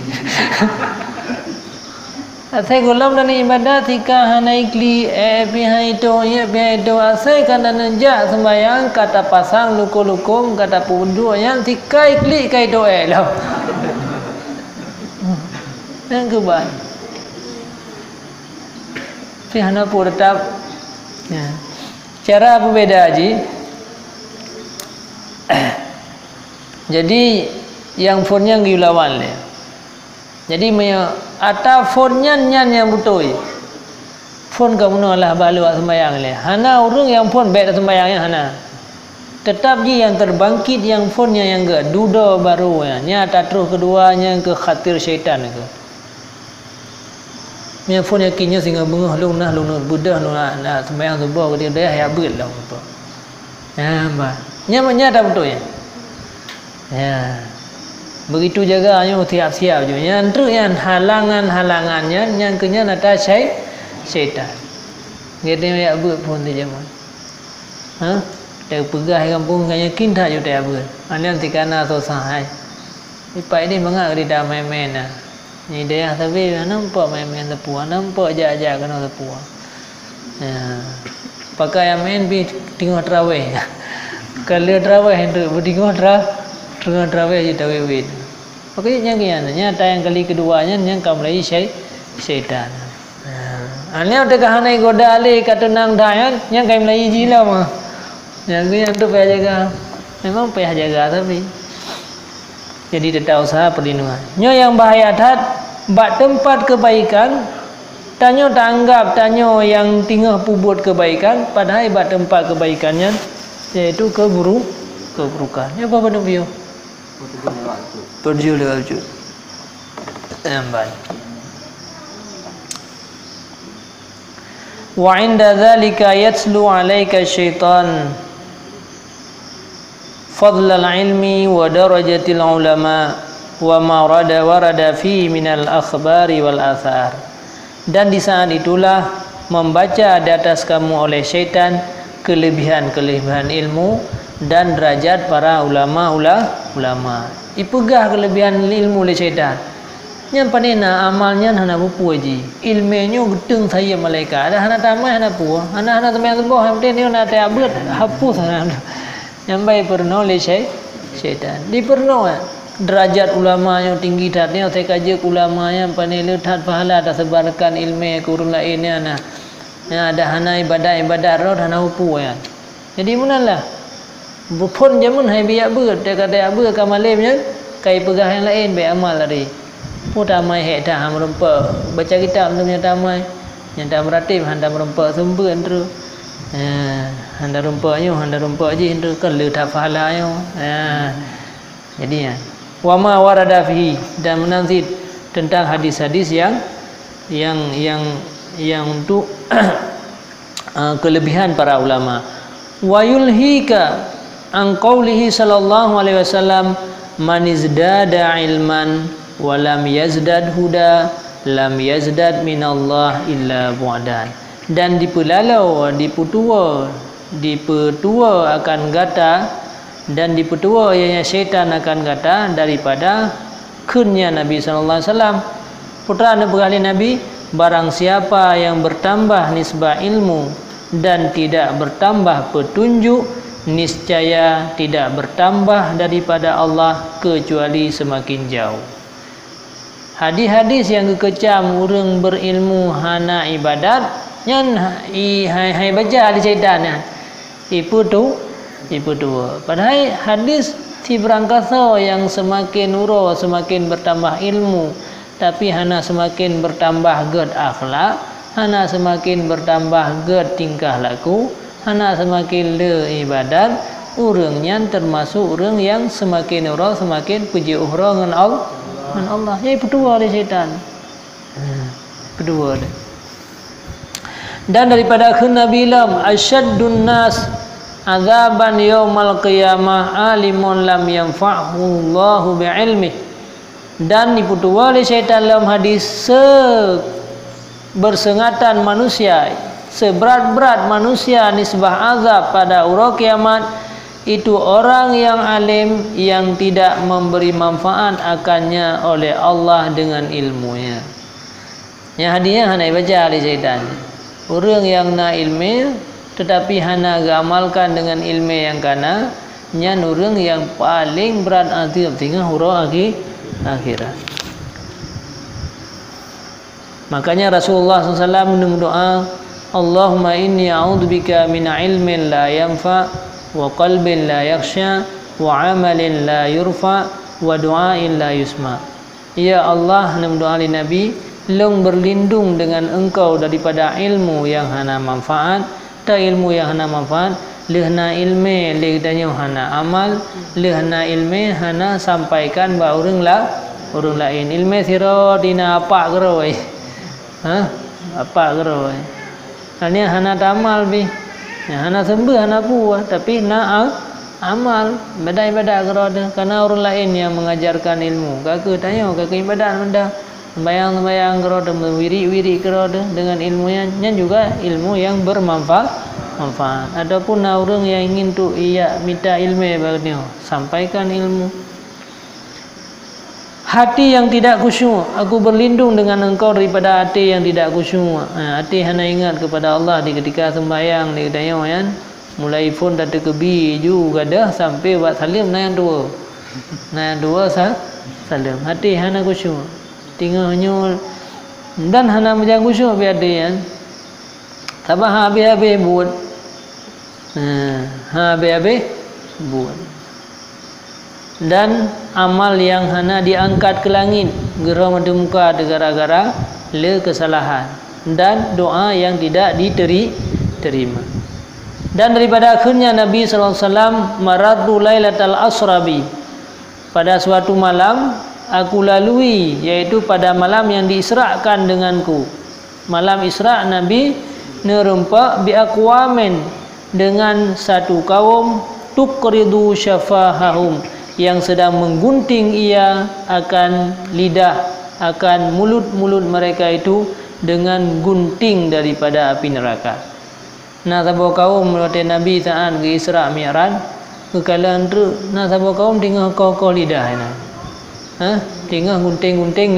Asai gulam dan ibadat tika hana ikli pihak itu asai kana nenjak sembayang kata pasang lukum kata pundu yang tika ikli kai doa lah. Yang keban. Pihana pun tetap. Ya. Cara apa beda Haji? Jadi yang phone-nya gilawan le. Jadi ata phone-nya nyan yang betul. Phone kamu lah balu sembayang le. Hana urang yang phone baik sembayangnya hana. Tetap je yang terbangkit yang phone-nya yang ke duda baru ya. Nya ata terus keduanya ke khatir syaitan ke. Nya phone yakinnya sehingga bengah lunah budah lunah sembayang subuh ke dia ya beut lah apa. Ya ba. Nya tak betul ya. Ya. Begitu jaganya siap-siap je. Yang tu yang halangannya yang kenya nata syaitan. Jadi ya buat pun tu zaman. Dia pegah kampung kanya kinta je dia buat. Anian tikana sosai. Ipai ni mengak di dah main-main nah. Ni dia tapi nampak main-main tepuan, nampak aja kena tepuan. Ya. Pakai yang main bi tengok terawih. Kalau terawih itu tengok terawih je tawih. Pokoknya yang tayang kali keduanya yang kamlai syaitan. Anya udah kahana goda ali kata nang dayan yang kamlai jila mah. Yang tu payah jaga. Memang payah jaga tapi jadi tetap usaha perlindungan. Nyo yang bahaya tat bak tempat kebaikan tanyo tanggap tanyo yang tinggal pubut kebaikan padahal bak tempat kebaikannya yaitu keburukan. Ya apa benda view? Perju lewat tu. Baik. Wa 'inda dzalika yatslu 'alaika syaitan fadlal ilmi wa darajatil ulama wa ma warada fi minal akhbari wal athar. Dan di saat itulah membaca di atas kamu oleh syaitan kelebihan ilmu dan derajat para ulama. Ipegah kelebihan ilmu oleh syaitan. Yang panena amalnya hana bupu aji. Ilmunya gedeng saya malaikat. Ada hana tamai hana puah. Hana tamai sebuah. Yang penting dia nak abad hapus hana. Yang baik pernah oleh syaitan. Di pernah derajat ulama yang tinggi tatnya saya kaji ulama yang panel tat pahala tak sebarkan ilmu kurun lainnya nah. Yang ada hana ibadat roh hana bupu ya. Jadi munalah. Bupun jamun hai biak ber dia kata ber kamalimnya kai pegah yang lain baik amal lari. Putamai hek dah merempa baca kitab tu punya tamai yang dah meratib handa merempa sumber tu. Handa rumpa je tu kan le tak pahala yo. Jadi ya. wa ma warada fihi, dan menafsir tentang hadis-hadis yang untuk kelebihan para ulama. Wa yulhika an qaulihi sallallahu alaihi wasallam man izdada ilman wa lam yazdad huda lam yazdad minallah illa bu'dan. Dan dipelalau, dipetua akan gata, dan dipetua ianya syaitan akan gata daripada kunnya Nabi sallallahu alaihi wasallam. Putra berkali Nabi, barang siapa yang bertambah nisbah ilmu dan tidak bertambah petunjuk, niscaya tidak bertambah daripada Allah kecuali semakin jauh. Hadis-hadis yang kekecam urang berilmu hana ibadat nyan hai baca ada syaitan ya. Ipu tu padahal hadis si berangkasa yang semakin uro semakin bertambah ilmu, tapi hana semakin bertambah ged akhlak, hana semakin bertambah ged tingkah laku, hana semakin le ibadat, urangnya termasuk urang yang semakin uro semakin puji uhra dengan Allah. Jadi berdua oleh syaitan. Berdua. Dan daripada kenabilam asyaddun nas azaban yaumal qiyamah alimun lam yanfa'hu Allahu bi'ilmi. Dan diputua oleh syaitan dalam hadis bersengatan manusia, seberat-berat manusia nisbah azab pada ura kiamat itu orang yang alim yang tidak memberi manfaat akannya oleh Allah dengan ilmunya. Yang hadiah hana baca oleh syaitan. Orang yang na ilmu tetapi hana gamalkan dengan ilmu yang kana, nyan orang yang paling berat azab tinggal hura akhirat. Makanya Rasulullah SAW mendoa, Allahumma inni a'udzubika min ilmin la yanfa wa qalbin la yakhsha wa amalin la yurfa wa du'ain la yusma. Ya Allah, mendoa Nabi, long berlindung dengan engkau daripada ilmu yang hana manfaat, ta ilmu yang hana manfaat, lehna ilmu lehdanya hana amal, lehna ilmu hana sampaikan ba orang lain. Ilmu sira dina apa geroi? Apa geroi? Hanya hana tamal bi. Ya, hana sembah hana puah, tapi na amal ibadah gerode karena orang lain yang mengajarkan ilmu. Kakak tanya kakak ibadah mendah sembayang gerode, wiri gerode dengan ilmunya juga ilmu yang bermanfaat. Adapun orang yang ingin tu minta ilmu baginya, sampaikan ilmu. Hati yang tidak khusyuk, aku berlindung dengan engkau daripada hati yang tidak khusyuk. Hati hanya ingat kepada Allah di ketika sembahyang, di ketika kan mulai pun dah terkebi juga dah sampai buat salim naik dua salim. Hati hanya khusyuk, tinggal nyul dan hanya menjaga khusyuk biar dia kan. Tabah habis buat, habis buat. Dan amal yang hana diangkat ke langit gerah mata muka gara-gara le kesalahan, dan doa yang tidak diterima. Dan daripada akhirnya Nabi SAW maradu lailatal asrabi, pada suatu malam aku lalui, yaitu pada malam yang diisrakan denganku. Malam Isra Nabi nerempak bi aqwamin, dengan satu kaum tuqridu syafahahum, yang sedang menggunting ia akan lidah, akan mulut-mulut mereka itu dengan gunting daripada api neraka. Nah, sahabat kaum melawat Nabi saat ke Isra Mi'raj, kekalan tu, nah sahabat kaum tinggal kau lidah ini. Tinggal gunting-gunting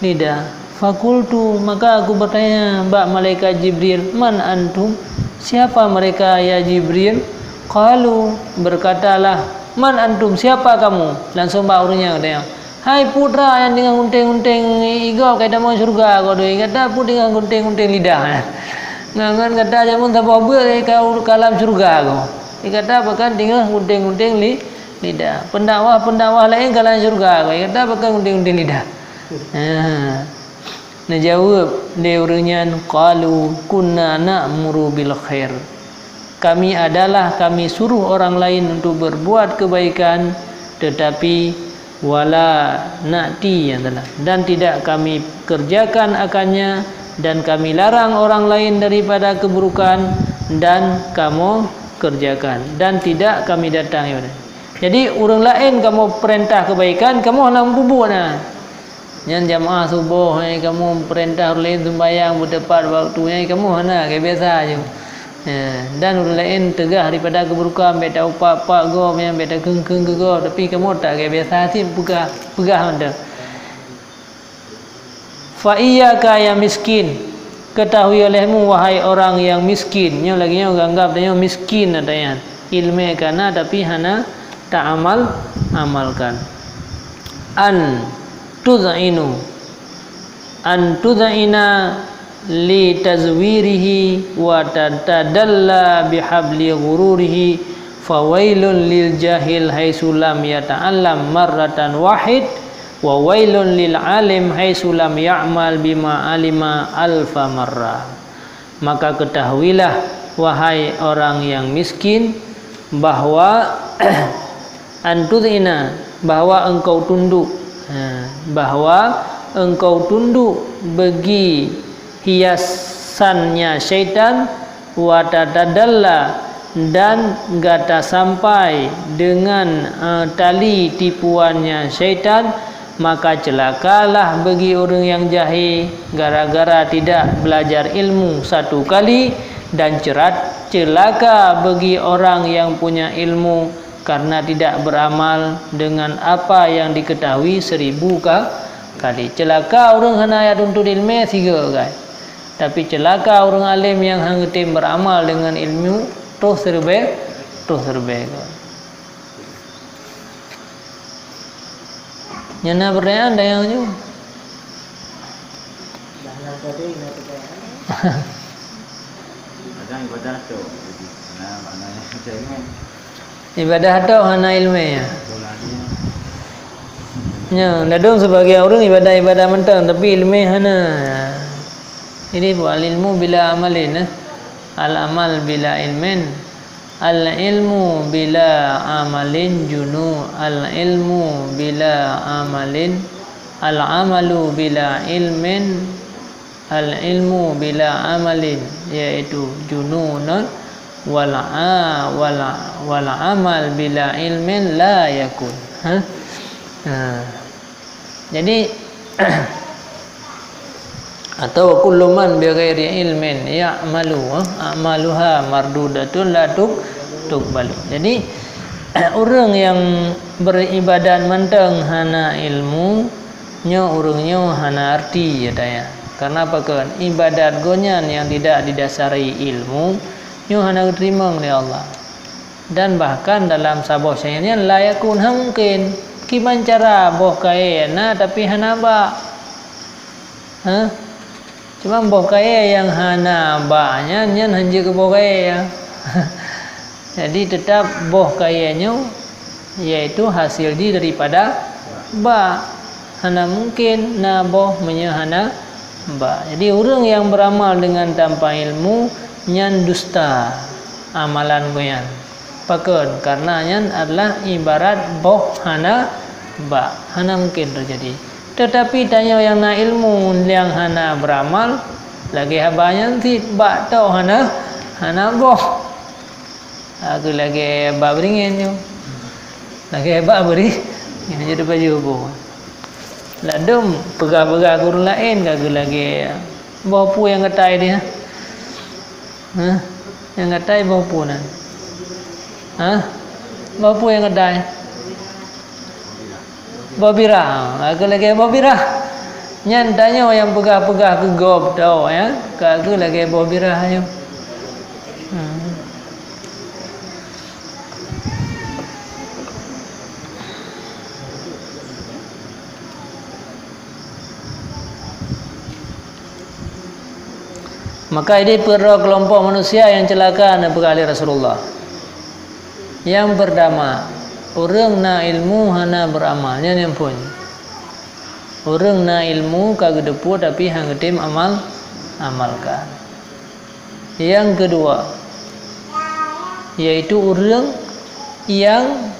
lidah. Fakultu, maka aku bertanya, Mbak Malaikat Jibril, man antum? Siapa mereka ya Jibril? Qalu, berkatalah, man antum, siapa kamu? Langsung baurnya katanya, hai putra yang dengan gunting-gunting igau kata mau surga kau doi, kata pun dengan gunting-gunting lidah. Ngangan kata jamun tak apa kau kalam surga kau. Dikata bahkan dengan gunting-gunting lidah. Pendakwah lain kalam surga kau. Kata bahkan gunting-gunting lidah. Nah jawab dia orangnya, qalu kunna na'muru bil khair. Kami suruh orang lain untuk berbuat kebaikan, tetapi wala na'ti yang telah, dan tidak kami kerjakan akannya, dan kami larang orang lain daripada keburukan dan kamu kerjakan, dan tidak kami datangi. Jadi orang lain kamu perintah kebaikan, kamu hendak bubuh nah. Yang jamaah subuh kamu perintah orang lain sembahyang bertepat waktunya, kamu hendak kayak biasa aja. Dan orang lain tegah daripada keburukan, beta upak go, yang beta keng go, tapi kamu tak kayak biasa sih, pegah anda. Fa iyyaka ya miskin, ketahui olehmu wahai orang yang miskin. Nya lagi nya anggap dia miskin adanya. Ilmu kana tapi hana tak amalkan. An tudzaina li tazwirihi wa tadalla bihabli ghururihi fawailun lil jahil haitsu lam yata'allam marratan wahid wa wailun lil alim haitsu lam ya'mal bima alima alfa marrah. Maka ketahuilah wahai orang yang miskin bahwa antudina, bahwa engkau tunduk, bahwa engkau tunduk bagi hiasannya syaitan, wa tatadalla, dan gata sampai dengan tali tipuannya syaitan, maka celakalah bagi orang yang jahil gara-gara tidak belajar ilmu satu kali, dan celaka bagi orang yang punya ilmu karena tidak beramal dengan apa yang diketahui 1000 kali. Celaka orang hana ayat untuk ilmu 3 guys. Tapi celaka orang alim yang hang beramal dengan ilmu terus serbe. Nyana pertanyaan ada yang nyu. Ibadah atau hana ilmu ya. Nya, dadung sebagai orang ibadah mentang tapi ilmu hana. Ini buat ilmu bila amalin, al amal bila ilmin, al ilmu bila amalin junu, al ilmu bila amalin, al amalu bila ilmin, al ilmu bila amalin, yaitu junun, wal amal bila ilmin la yakun. Jadi atau kullu man bi ghairi ilmin ya'malu a'maluha mardudatun la tuqbalu. Jadi orang yang beribadat mentang hana ilmu nya orangnya hana arti ya daya. Karena apa kan ibadat gonyan yang tidak didasari ilmu nya hana terima oleh Allah. Dan bahkan dalam sabah sayanya la yakun mungkin kiman cara boh kayana tapi hana ba. Cuma boh kaya yang hana ba-nya nyan hanje ke boh kaya. Jadi tetap boh kayanya yaitu hasil daripada ba. Hana mungkin na boh menyahana ba. Jadi orang yang beramal dengan tanpa ilmu nyan dusta amalan goyan. Pakon karena nyan adalah ibarat boh hana ba. Hana mungkin terjadi. Tetapi tanya yang na ilmu yang hana beramal lagi habanya ti ba tau hana boh. Aku lagi ba beringin yo. Lagi ba beri yang jadi baju boh. Ladum pegah-pegah guru lain kagak lagi boh pu yang ketai dia. Yang ketai boh pu nan. Boh pu yang ketai. Babirah, aku lagi babirah. Nyan tanya yang pegah-pegah ke gob tau ya, aku lagi babirah ayo. Maka ini perlu kelompok manusia yang celaka dan berkali Rasulullah. Yang pertama, orang na ilmu hana beramalnya yang pun. Orang na ilmu kagak depu tapi hang getim amalkan. Yang kedua, yaitu orang yang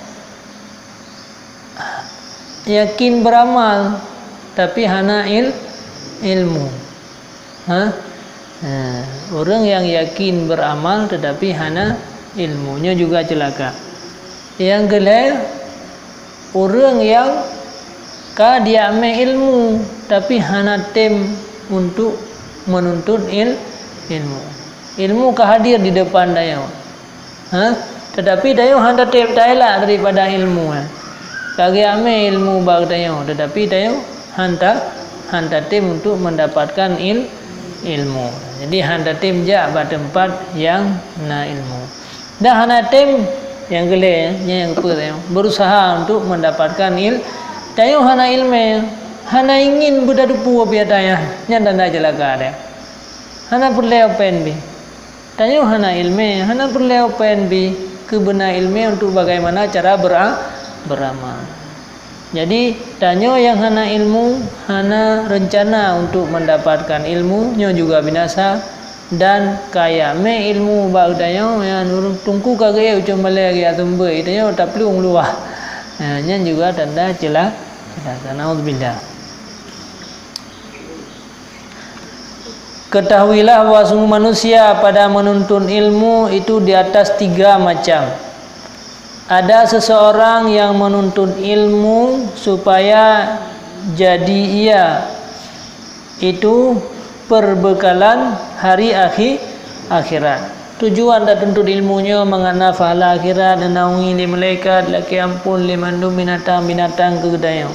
yakin beramal tapi hana ilmu. Orang yang yakin beramal tetapi hana ilmunya juga celaka. Yang kedua, orang yang dia ambil ilmu tapi hana tem untuk menuntut ilmu. Ilmu hadir di depan dia. Tetapi dia hana tem tailak daripada ilmu. Kaki ambil ilmu bag dia, tetapi dia hanta tem untuk mendapatkan ilmu. Jadi hanta tem je pada tempat yang na ilmu. Dah hana tem yang geleh, yang berusaha untuk mendapatkan tayo hana ilmu, hana ingin berdadupu biadanya, nyanda na celaka dia. Hana perlu penbi. Tayo hana ilmu, hana perlu penbi kebenar ilmu untuk bagaimana cara beramal. Jadi tanyo yang hana ilmu, hana rencana untuk mendapatkan ilmunya juga binasa. Dan kaya me ilmu bag dayo yang tungku kagaya cuma lagi atau be dayo tak pelung luah. Nya juga tanda celaka. Naudzubillah. Ketahuilah bahwa sungguh manusia pada menuntut ilmu itu di atas 3 macam. Ada seseorang yang menuntut ilmu supaya jadi ia itu perbekalan hari akhirat. Tujuan tak tuntut ilmunya mengenal pahala akhirat dan naungi li malaikat laki ampun li mandum binatang kegedayan.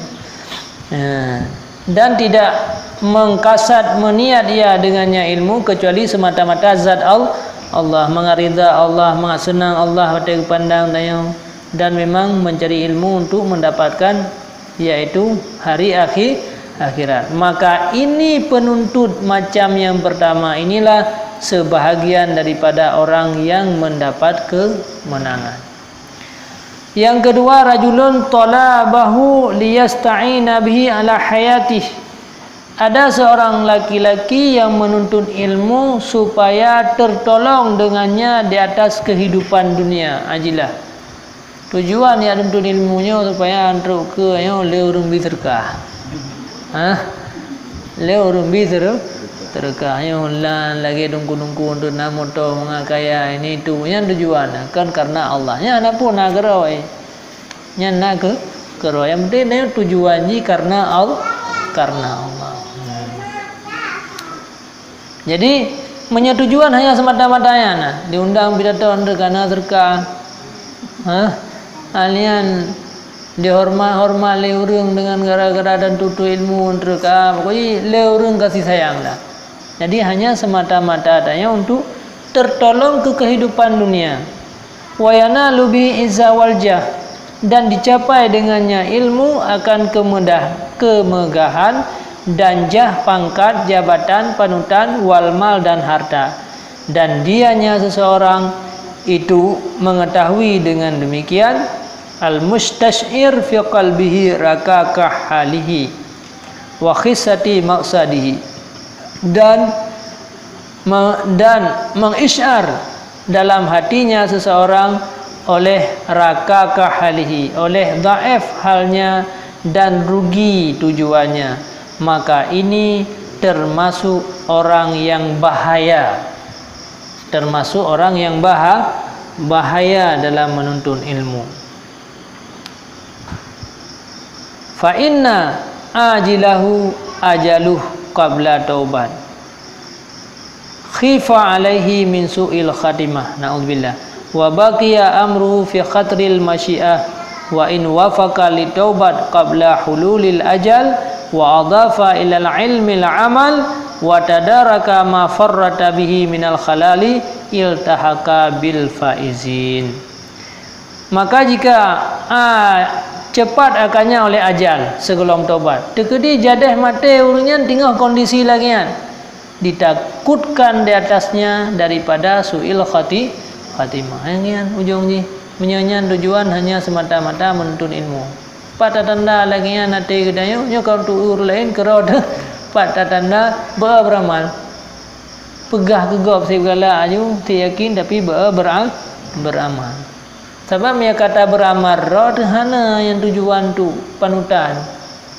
Dan tidak mengkasat meniat ia dengannya ilmu kecuali semata-mata zat Allah, mengarida Allah, mengasenang Allah pada pandang dayang, dan memang mencari ilmu untuk mendapatkan yaitu hari akhirat. Maka ini penuntut macam yang pertama, inilah sebahagian daripada orang yang mendapat kemenangan. Yang kedua, rajulun talabahu liyasta'ina bihi ala hayatih. Ada seorang laki-laki yang menuntut ilmu supaya tertolong dengannya di atas kehidupan dunia ajilah. Tujuan dia tuntut ilmunya supaya antruk ke le urung biterkah. Le urung biterkah lan lagi dungku-dungku untuk namoto mengakaya ini itu yang tujuan kan karena Allah. Nya anak pun nak geroi. Nya nak ke geroi. Yang penting dia tujuannya karena Allah. Jadi menyetujuan hanya semata-matanya diundang pidato karena terka alian dihormat le urang dengan gara-gara dan tutu ilmu terka pokoknya le urang kasih sayang dah. Jadi hanya semata-mata adanya untuk tertolong ke kehidupan dunia. Wayana lubi izza wal jah, dan dicapai dengannya ilmu akan kemegahan dan jah, pangkat, jabatan, panutan, walmal dan harta. Dan dianya seseorang itu mengetahui dengan demikian al-mustash'ir fi qalbihi rakakah halihi wa khissati maqsadihi, dan mengisyar dalam hatinya seseorang oleh rakakah halihi, oleh dhaif halnya dan rugi tujuannya. Maka ini termasuk orang yang bahaya, termasuk orang yang bahaya dalam menuntut ilmu. Fa inna ajilahu ajaluh qabla taubat, khifa alaihi min su'il khatimah, na'udzubillah, wa baqiya amruhu fi khatril masyiah, wa in wafaqa li taubat qabla hululil ajal wa adafa ilal ilmil amal wa tadaraka ma farrata bihi minal khalali iltahaka bil faizin. Maka jika cepat akannya oleh ajal sebelum taubat, tekedi jadah mati urunyan tinggal kondisi lagian, ditakutkan di atasnya daripada su'il khatimah. Yang ujungnya menyanyian tujuan hanya semata-mata menuntut ilmu. Pada tanda lagi nanti kedayo nyo kau tuur lain kerod pada tanda beramal pegah kegop segala aju yakin tapi beramal. Sebab dia kata beramal rod hana yang tujuan tu panutan.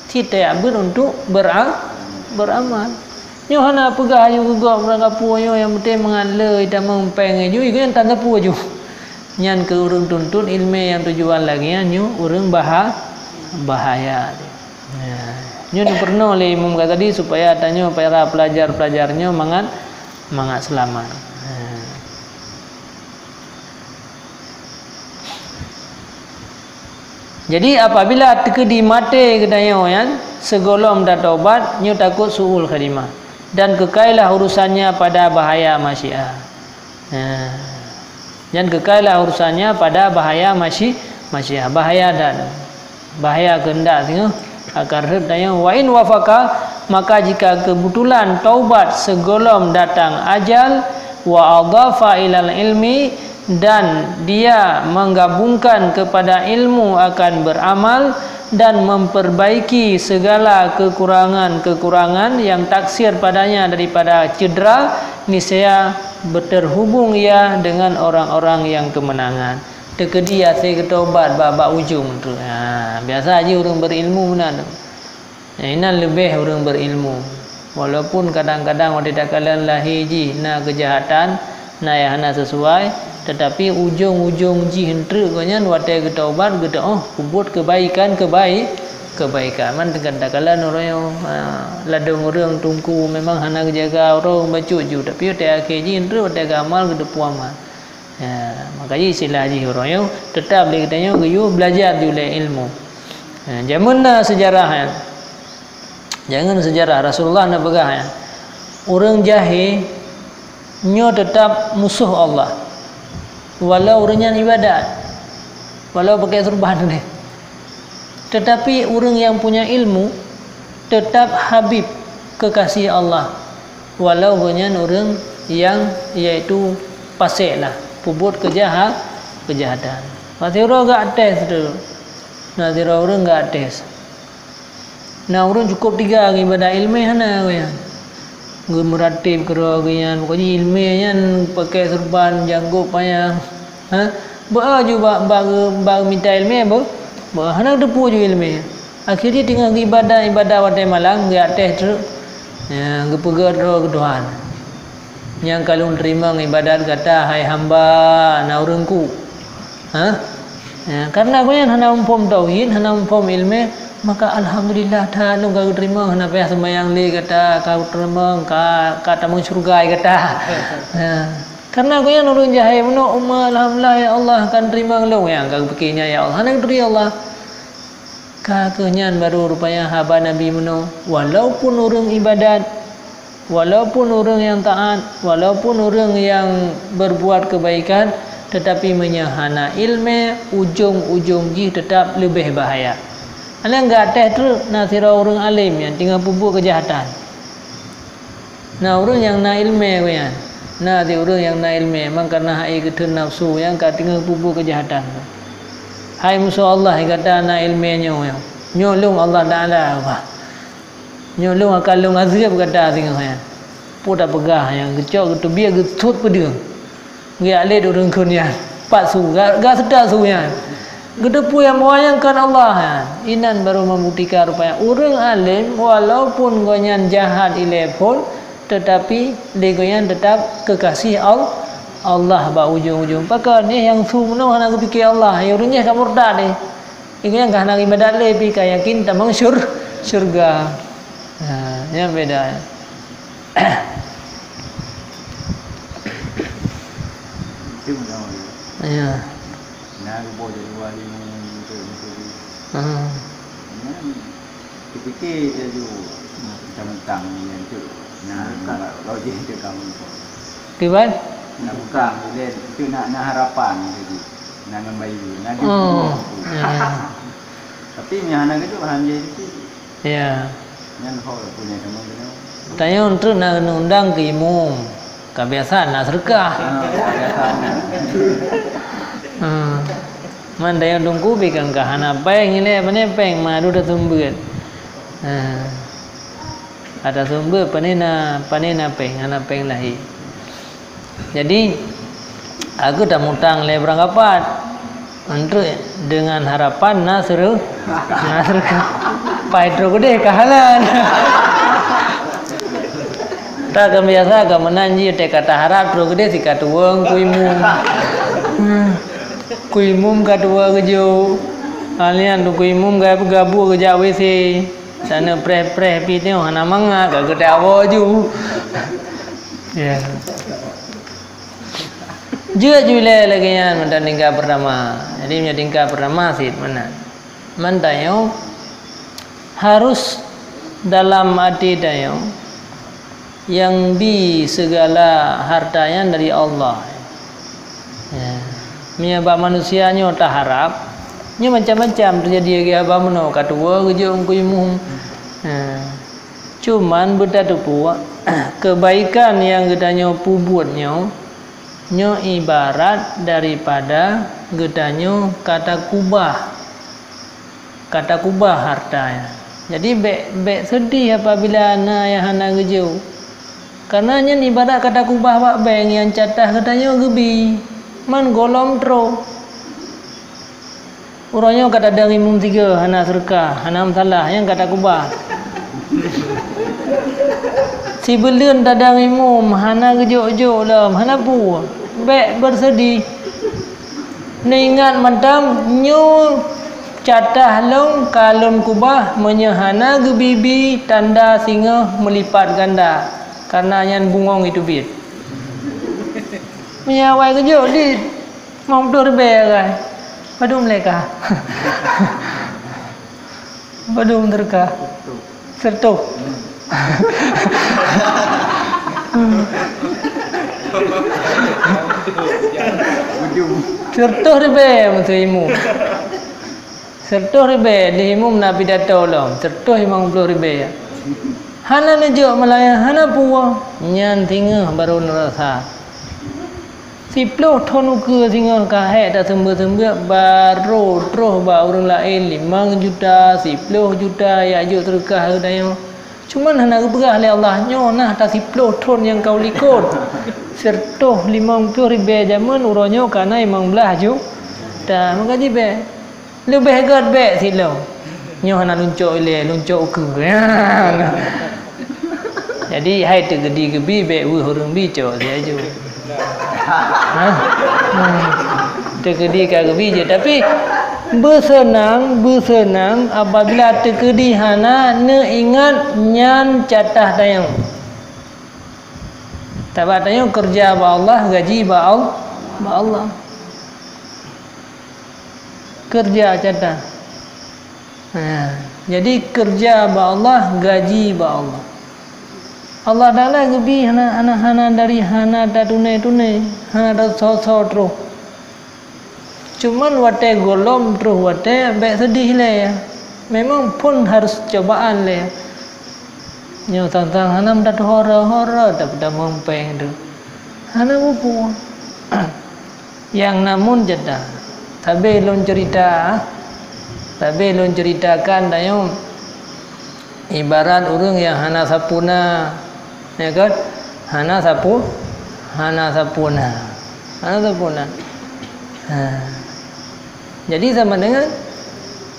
Kita ambil untuk beramal. Nyo hana pegah ayu gugak berangkapu nyo yang penting mengalai dan mempeng ayu itu yang tanda pu ayu. Nyan ke urang tuntut ilmu yang tujuan lagi nyo urang bahaya. Nyo pernah oleh Imam Ghazali supaya tanya para pelajar-pelajarnya mangat selamat. Jadi apabila terkedi mati kedanya kan segolom dah taubat nyo takut suul khadimah dan kekailah urusannya pada bahaya masyiah. Dan kekailah urusannya pada bahaya masyiah, bahaya dan bahaya kehendak tengok akar tanya wa in wafaka, maka jika kebetulan taubat segolom datang ajal wa adhafa ilal ilmi, dan dia menggabungkan kepada ilmu akan beramal dan memperbaiki segala kekurangan-kekurangan yang taksir padanya daripada cedera, niscaya berterhubung ia dengan orang-orang yang kemenangan. Tekedi hati ketaubat babak ujung tu. Biasa aja orang berilmu benar. Ini lebih orang berilmu. Walaupun kadang-kadang wanita kalian lahir ji na kejahatan, na yang hana sesuai, tetapi ujung-ujung ji hentre kanya watai ketaubat kita kubut kebaikan. Man kadang-kadang orang yang ladung orang tungku memang hana jaga orang baca ju, tapi watai akhir ji hentre watai amal kita puamal. Makanya istilah ji orang yang tetap dia katanya gayu belajar dulu ilmu. Zaman sejarah jangan sejarah Rasulullah nak begah orang jahil nyo tetap musuh Allah walau orangnya ibadat, walau pakai surban ni, tetapi orang yang punya ilmu tetap habib kekasih Allah walau banyak orang yang iaitu fasik lah, pubut kejahatan. Nanti orang gak tes tu, nanti orang gak tes. Nah orang cukup 3 ibadah ilmu hana ya. Gemeratib keragayan pokoknya ilmunya pakai serban janggut payah. Baju bag minta ilmu apa? Hana depu ju ilmu. Akhirnya tinggal ibadah watai malang gak teh tu. Ya, gepegat ro keduhan. Yang kalau terima ibadat kata hai hamba na urangku. Ya, karena aku yang hana umpam tauhid, hana umpam ilmu, maka alhamdulillah dah lu kau terima hana payah sembahyang li kata kau terima kata mun surga kata. Karena aku yang orang jahil meno alhamdulillah ya Allah akan terima lu yang kau fikirnya ya Allah hana terima Allah. Kakenyan baru rupanya haba Nabi meno walaupun orang ibadat, walaupun orang yang taat, walaupun orang yang berbuat kebaikan, tetapi menyahana ilmu ujung-ujung ji tetap lebih bahaya. Ana enggak teh tu nasira orang alim yang tinggal pupuk kejahatan. Nah orang yang na ilmu kan. Nah di orang yang na ilmu memang karena hai ketun nafsu yang kat tinggal pupuk kejahatan. Hai musuh Allah kata na ilmunya nyolong Allah Taala apa. Nyolong akan long azab kata tinggal kan. Pudak pegah yang gecok tu biar getut pedang. Dia alih orang kunyah. Pak su gak sedar su yang. Gedepu yang mewayangkan Allah inan baru membuktikan rupanya orang alim walaupun goyan jahat ilepun tetapi legoyan tetap kekasih Allah ba ujung-ujung pakar ni yang su meno hana fikir Allah ya orangnya ka murtad ni ingin yang hana ibadat le pi ka yakin tamang syurga. Yang beda. Ya. Nah, aku boleh buat ini untuk. Fikir dia tu tentang yang tu. Nah, kalau dia tu kamu. Kiban? Nak buka dia tu nak harapan jadi. Nak membayu, nak tapi yang anak itu hanya itu. Ya. Yang kau punya teman-teman. Tanya untuk nak undang ke imam. Kebiasaan nak sedekah. Man daya tunggu bikan kahana peng ini apa ni peng madu dah sumber. Ada sumber panena peng anak peng lahir. Jadi aku dah mutang le berangkapat. Untuk dengan harapan nasru paitro gede kahalan. Tak kebiasa ke menanji te kata harap tro gede si katuang kuimum katua kejo. Kalian tu kuimum gabu kerja WC. Sana preh pi tengok hana manga ke ketawa ju. Ya. Juga julai lagi yang mendan tingkah pertama. Jadi punya tingkah pertama sih mana? Mantayo harus dalam hati tayo yang bi segala hartanya dari Allah. Ya. Menyebab manusianya tak harap. Nya macam-macam terjadi ke apa meno katua kerja ungkuimu. Cuman betatu puak kebaikan yang gedanya pubutnya nyo ibarat daripada gedanya kata kubah hartanya. Jadi bek sedih apabila ana yang hana gejau. Karena nya ibarat kata kubah bak beng yang catah katanya gebi. Man golom tro. Urangnya kata dari mum 3 hana serkah, hana masalah yang kata kubah. Si belun tak ada mum hana gejok-jok lam, hana pu. Bek bersedih. Ni ingat mantam nyu catah long kalon kubah menyehana gebibi tanda singa melipat ganda. Karena yang bungong itu bit. Menyawai gejok di mau berbeza kan. Padum leka. Padum terka. Sertuh. Sertuh ribe muslimu. Sertuh ribe dihimum na pidato lom. Sertuh 50 ribe. Hana nejo malaya hana puwa nyan tinga baru nerasa. Siploh tonu ke singa kahe tak sembuh baru terus ba orang lain 5 juta 10 juta ya juk terkah dayo. Cuman hana keberah oleh Allah nyo nah tak 10 ton yang kau likut. Sertuh 50 ribu zaman uronyo kana 15 ju. Dah mengaji be. Lebih gad be silo. Nyo hana luncuk ke. Jadi hai tegedi gebi be hurung bico dia ju. Terkedi kagebi je tapi bersenang apabila terkedi hana ne ingat nyan catah tayang tabat tayang kerja ba Allah gaji ba Allah kerja catah. Jadi kerja ba Allah gaji ba Allah. Allah Taala gebi hana dari hana da tunai hana da so terus. Cuman wate golom terus wate baik sedih le ya. Memang pun harus cobaan le. Nyo tang hana mendat horor tak pada mempeng tu. Hana bupu. Yang namun jeda. Tabe lon ceritakan dayo ibarat urang yang hana sapuna. Ya kan? Hana sapuna. Jadi sama dengan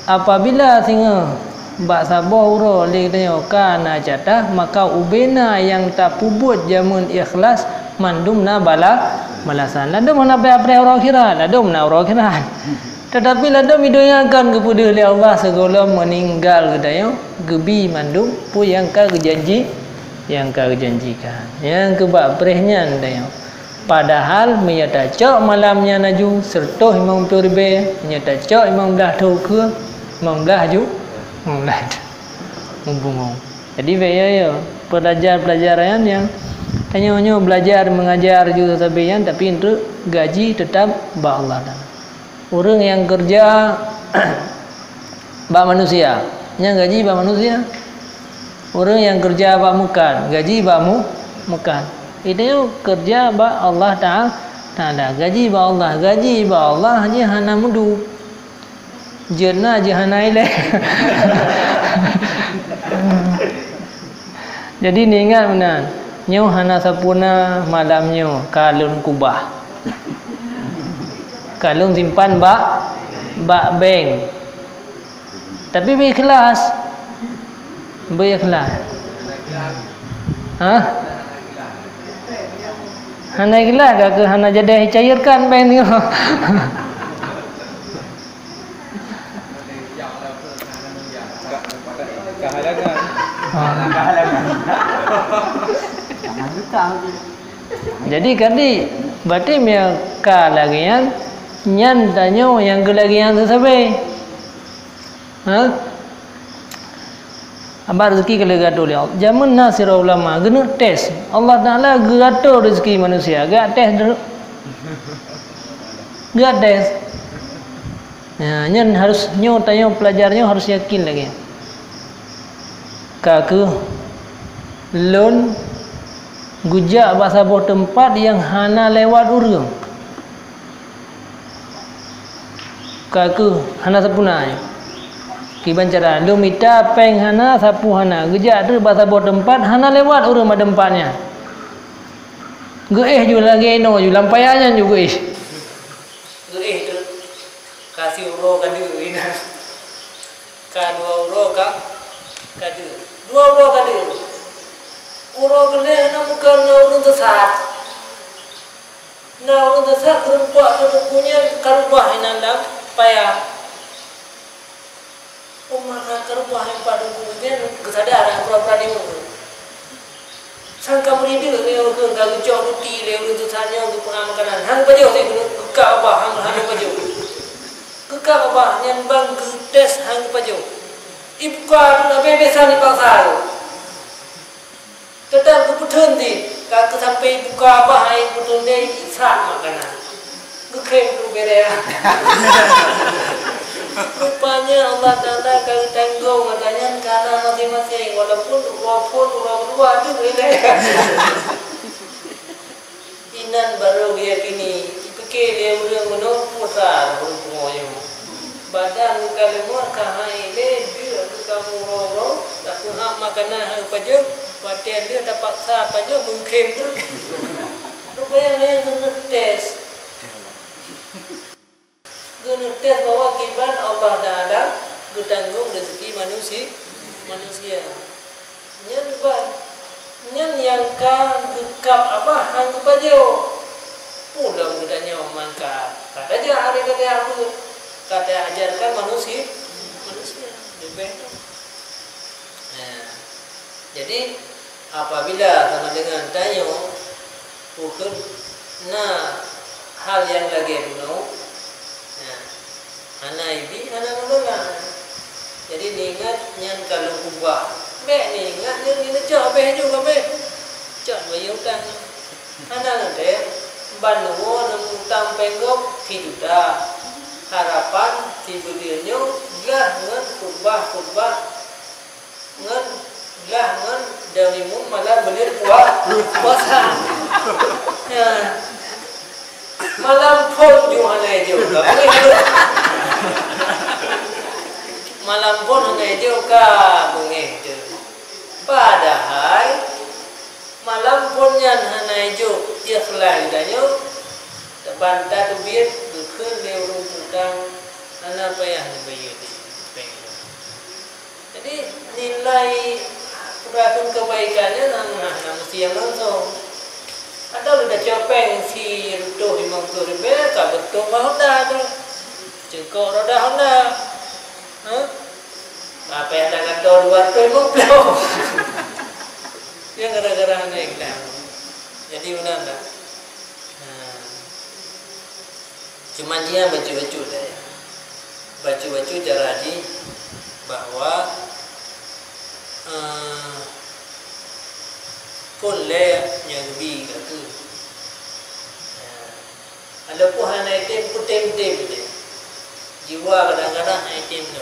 apabila singa bak sabar uro le tanya kana catah maka ubena yang tak pubut jamun ikhlas mandum na balasan. Ladum na pre orang akhirat, ladum na orang akhirat. Tetapi ladum idoyakan kepada oleh Allah segala meninggal kedayo gebi mandum pu yang ka janjikan. Yang kebak prehnya dayo. Padahal menyata cok malamnya naju sertoh 50 ribu menyata cok 15 tu ke 15 ju 15 mumpung. Jadi ya pelajaran yang tanya belajar mengajar juga sabian tapi untuk gaji tetap ba Allah. Orang yang kerja ba manusia, yang gaji ba manusia. Orang yang kerja ba mukan, gaji ba mukan. Itu kerja ba Allah Ta'ala. Gaji ba Allah je hana mudu. Jena je hana ile. Jadi ni ingat benar. Nyo hana sapuna malamnyo kalun kubah. Kalung simpan ba bak bank. Tapi berikhlas. Berikhlas. Ha? Hana ikhlas ke hana jadi cairkan bank ni. Kehalangan. Jangan hutang. Jadi kadi berarti mereka lagi yang tanya yang lagi yang sampai. Ha? Abar rezeki kalau gaduh dia. Zaman nasir ulama guna tes. Allah Taala gaduh rezeki manusia, gak tes dulu. Gak tes. Ya, nyen harus tanya pelajarnya harus yakin lagi. Kaku lon gujak bahasa buah tempat yang hana lewat urang. Kaku hana sepunai. Kiban cara lumita peng hana sapu hana gejak tu bahasa buat tempat hana lewat urang pada tempatnya. Geeh juga lagi no juga lampaiannya juga geeh tu kasih euro kadu ina. Ka 2 euro ka kadu. 2 euro kadu. Euro gede na bukan urang tersat. Na urang tersat kerumpak tu punya karubah inandang payah. Maka kerubah yang pada kemudian kesadaran pura-pura dia sangka merinding dia ke kalau jauh ruti dia untuk tanya untuk pengamal makanan hang baju dia kekak apa hang baju kekak apa yang bang tes hang baju ibu kan apa biasa di pasar tetap keputusan di kalau sampai buka apa hai betul dia isap makanan kekem tu beda. Rupanya Allah Taala kalau tanggung katanya karena masing-masing walaupun dua tu boleh. Inan baru dia kini fikir dia urang menung putar rumpunya. Badan kalau mau kahai le dia kamu roro tak punya makanan apa je badan dia dapat sa apa je mungkin tu. Rupanya dia kena tes. Guna tes bahwa kiban Allah Taala bertanggung rezeki manusia. Nyen yang kan gekap apa hang kepajo. Pulang katanya mangka. Kata dia hari kata aku kata ajarkan manusia. Lebih. Nah, jadi apabila sama dengan tanya bukan hal yang lagi dulu. Anak ibi, anak menolak. Jadi ingat nyan kalau kubah, be ni ingat nyan ini cak be juga be, cak bayar utang. Anak nanti banduo nutang penggok 3 juta, harapan tiba-tiba gah ngan kubah ngan gah ngan dalimun malah bener puasa. Ya. Malam pun Johanna juga. Malam pun hanya juga bungeh tu. Padahal malam pun yang hanya juga ikhlas danyo. Bantah tu biar bukan dia urung tentang anak payah bayar di. Jadi nilai peraturan kebaikannya mesti yang langsung. Ada udah capek si rutuh 50 ribu, tak betul Honda tu. Cengkok roda Honda. Apa yang dah kata 250. Dia gara-gara naik dah. Jadi benar tak? Cuma dia baju-baju dah. Baju-baju jaraji bahwa boleh nyambi kata. Ada pun hanya item putem-putem dia. Jiwa kadang-kadang item tu.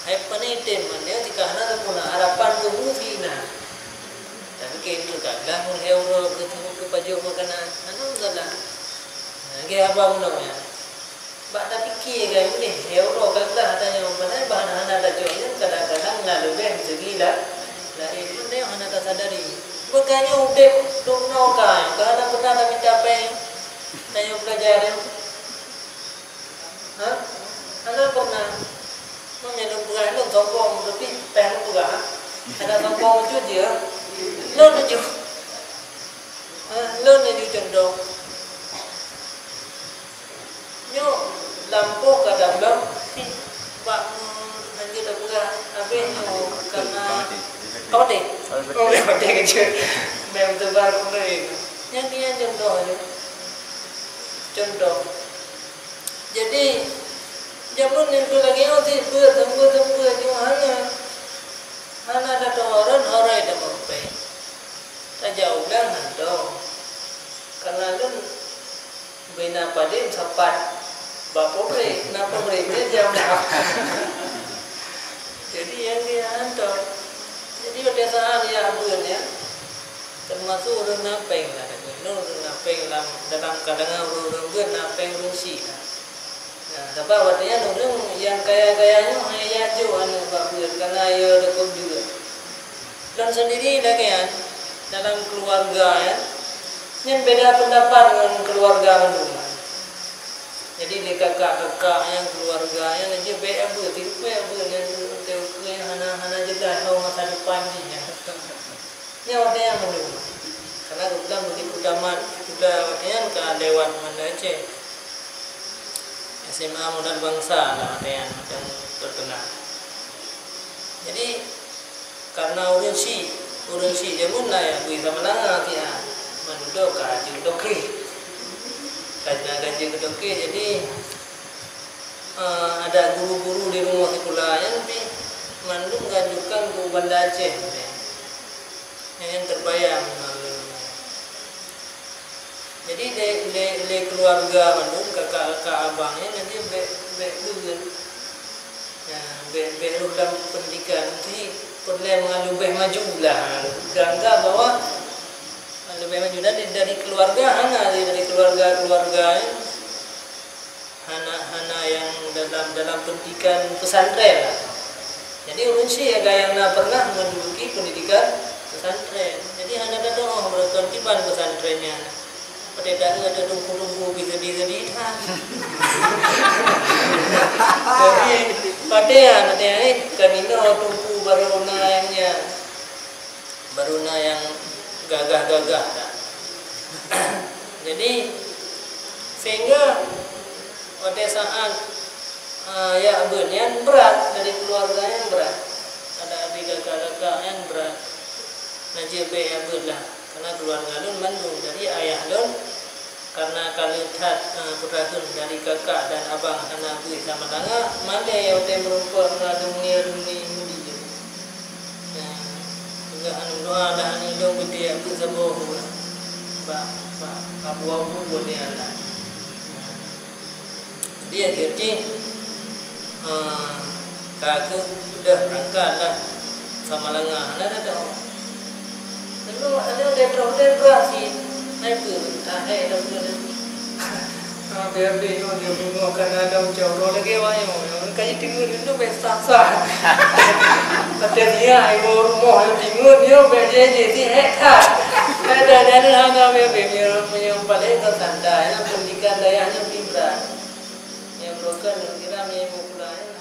Hai item mana jika hanya pun harapan tu mufina. Tapi kita kadang pun euro ke baju makanan. Anu enggaklah. Lagi apa namanya? Bak tak fikir kan ni euro kadang tanya mana bahan hanya ada jualnya kadang-kadang nak lebih segi dah. Lah itu dia hanya tak sadari. Bukannya udah dong kan, karena pernah tapi capek, tanya pelajaran, Anda pernah menyelum pegah lu sombong tapi pengen pegah. Ada sombong itu dia. Lu naju. Lu naju condong. Nyo lampu kadang lam si pak hanya dah pegah. Apa nyo karena apa deh? Oh ya apa deh kecil. Memang tebar kumai. Yang dia condong aja. Condong. Jadi Jamun itu lagi nanti tunggu cuma hana ada orang itu mampu. Tak jauh dah nanti. Karena kan bina padim sapat bapak beri, napa beri dia jauh dah. Jadi yang dia nanti. Jadi pada saat dia abunya termasuk orang napeng lah, orang napeng dalam kadang orang buat napeng rusi. Nah, dapat waktunya orang yang kaya-kayanya hanya jual bagus karena ia dekat juga. Dan sendiri lagi kan dalam keluarga ya, yang beda pendapat dengan keluarga rumah. Jadi di kakak-kakak yang keluarga yang aja beda tipe yang hana juga tahu masa depan dia. Ini waktunya menunggu. Karena kita begitu tamat sudah waktunya ke lewat mana aja. SMA Modal Bangsa lah yang terkenal. Jadi karena urun si jamun lah ya kita menang dia menuduk kaji doki kaji doki. Jadi ada guru-guru di rumah sekolah yang nanti mandung ngajukan ke Banda Aceh yang terbayang. Jadi le keluarga mandung kakak abangnya nanti be dalam pendidikan nanti perlu lebih maju lah. Gangga bahwa lebih maju dari keluarga dari keluarga hana yang dalam pendidikan pesantren lah. Jadi ulun sih ya yang pernah menduduki pendidikan pesantren. Jadi hana datang beraturan tiban pesantrennya. Pada ada tunggu bisa dihan. Jadi pada ini kanino tunggu baruna yang gagah. Jadi sehingga pada saat ya yang berat dari keluarga yang berat, ada adik kakak yang berat, najib ya lah. Karena keluarga lun mandung dari ayah lun, karena kalihat putra lun dari kakak dan abang karena bui sama tangga mana yang udah merupakan dunia mudi. Juga anu doa dah anu dong beti aku sabo ba abu boleh Allah. Dia jadi kakak sudah berangkat lah sama lengah ada. Lalu ada depresi, naik dah biar dia bingung karena ada jauh lagi wayang, kayak tinggal itu besar. Tapi dia ibu rumah yang tinggal dia beda jadi hektar. Ada hanga yang paling tersantai, pendidikan dayanya pintar, yang broken kira punya populer.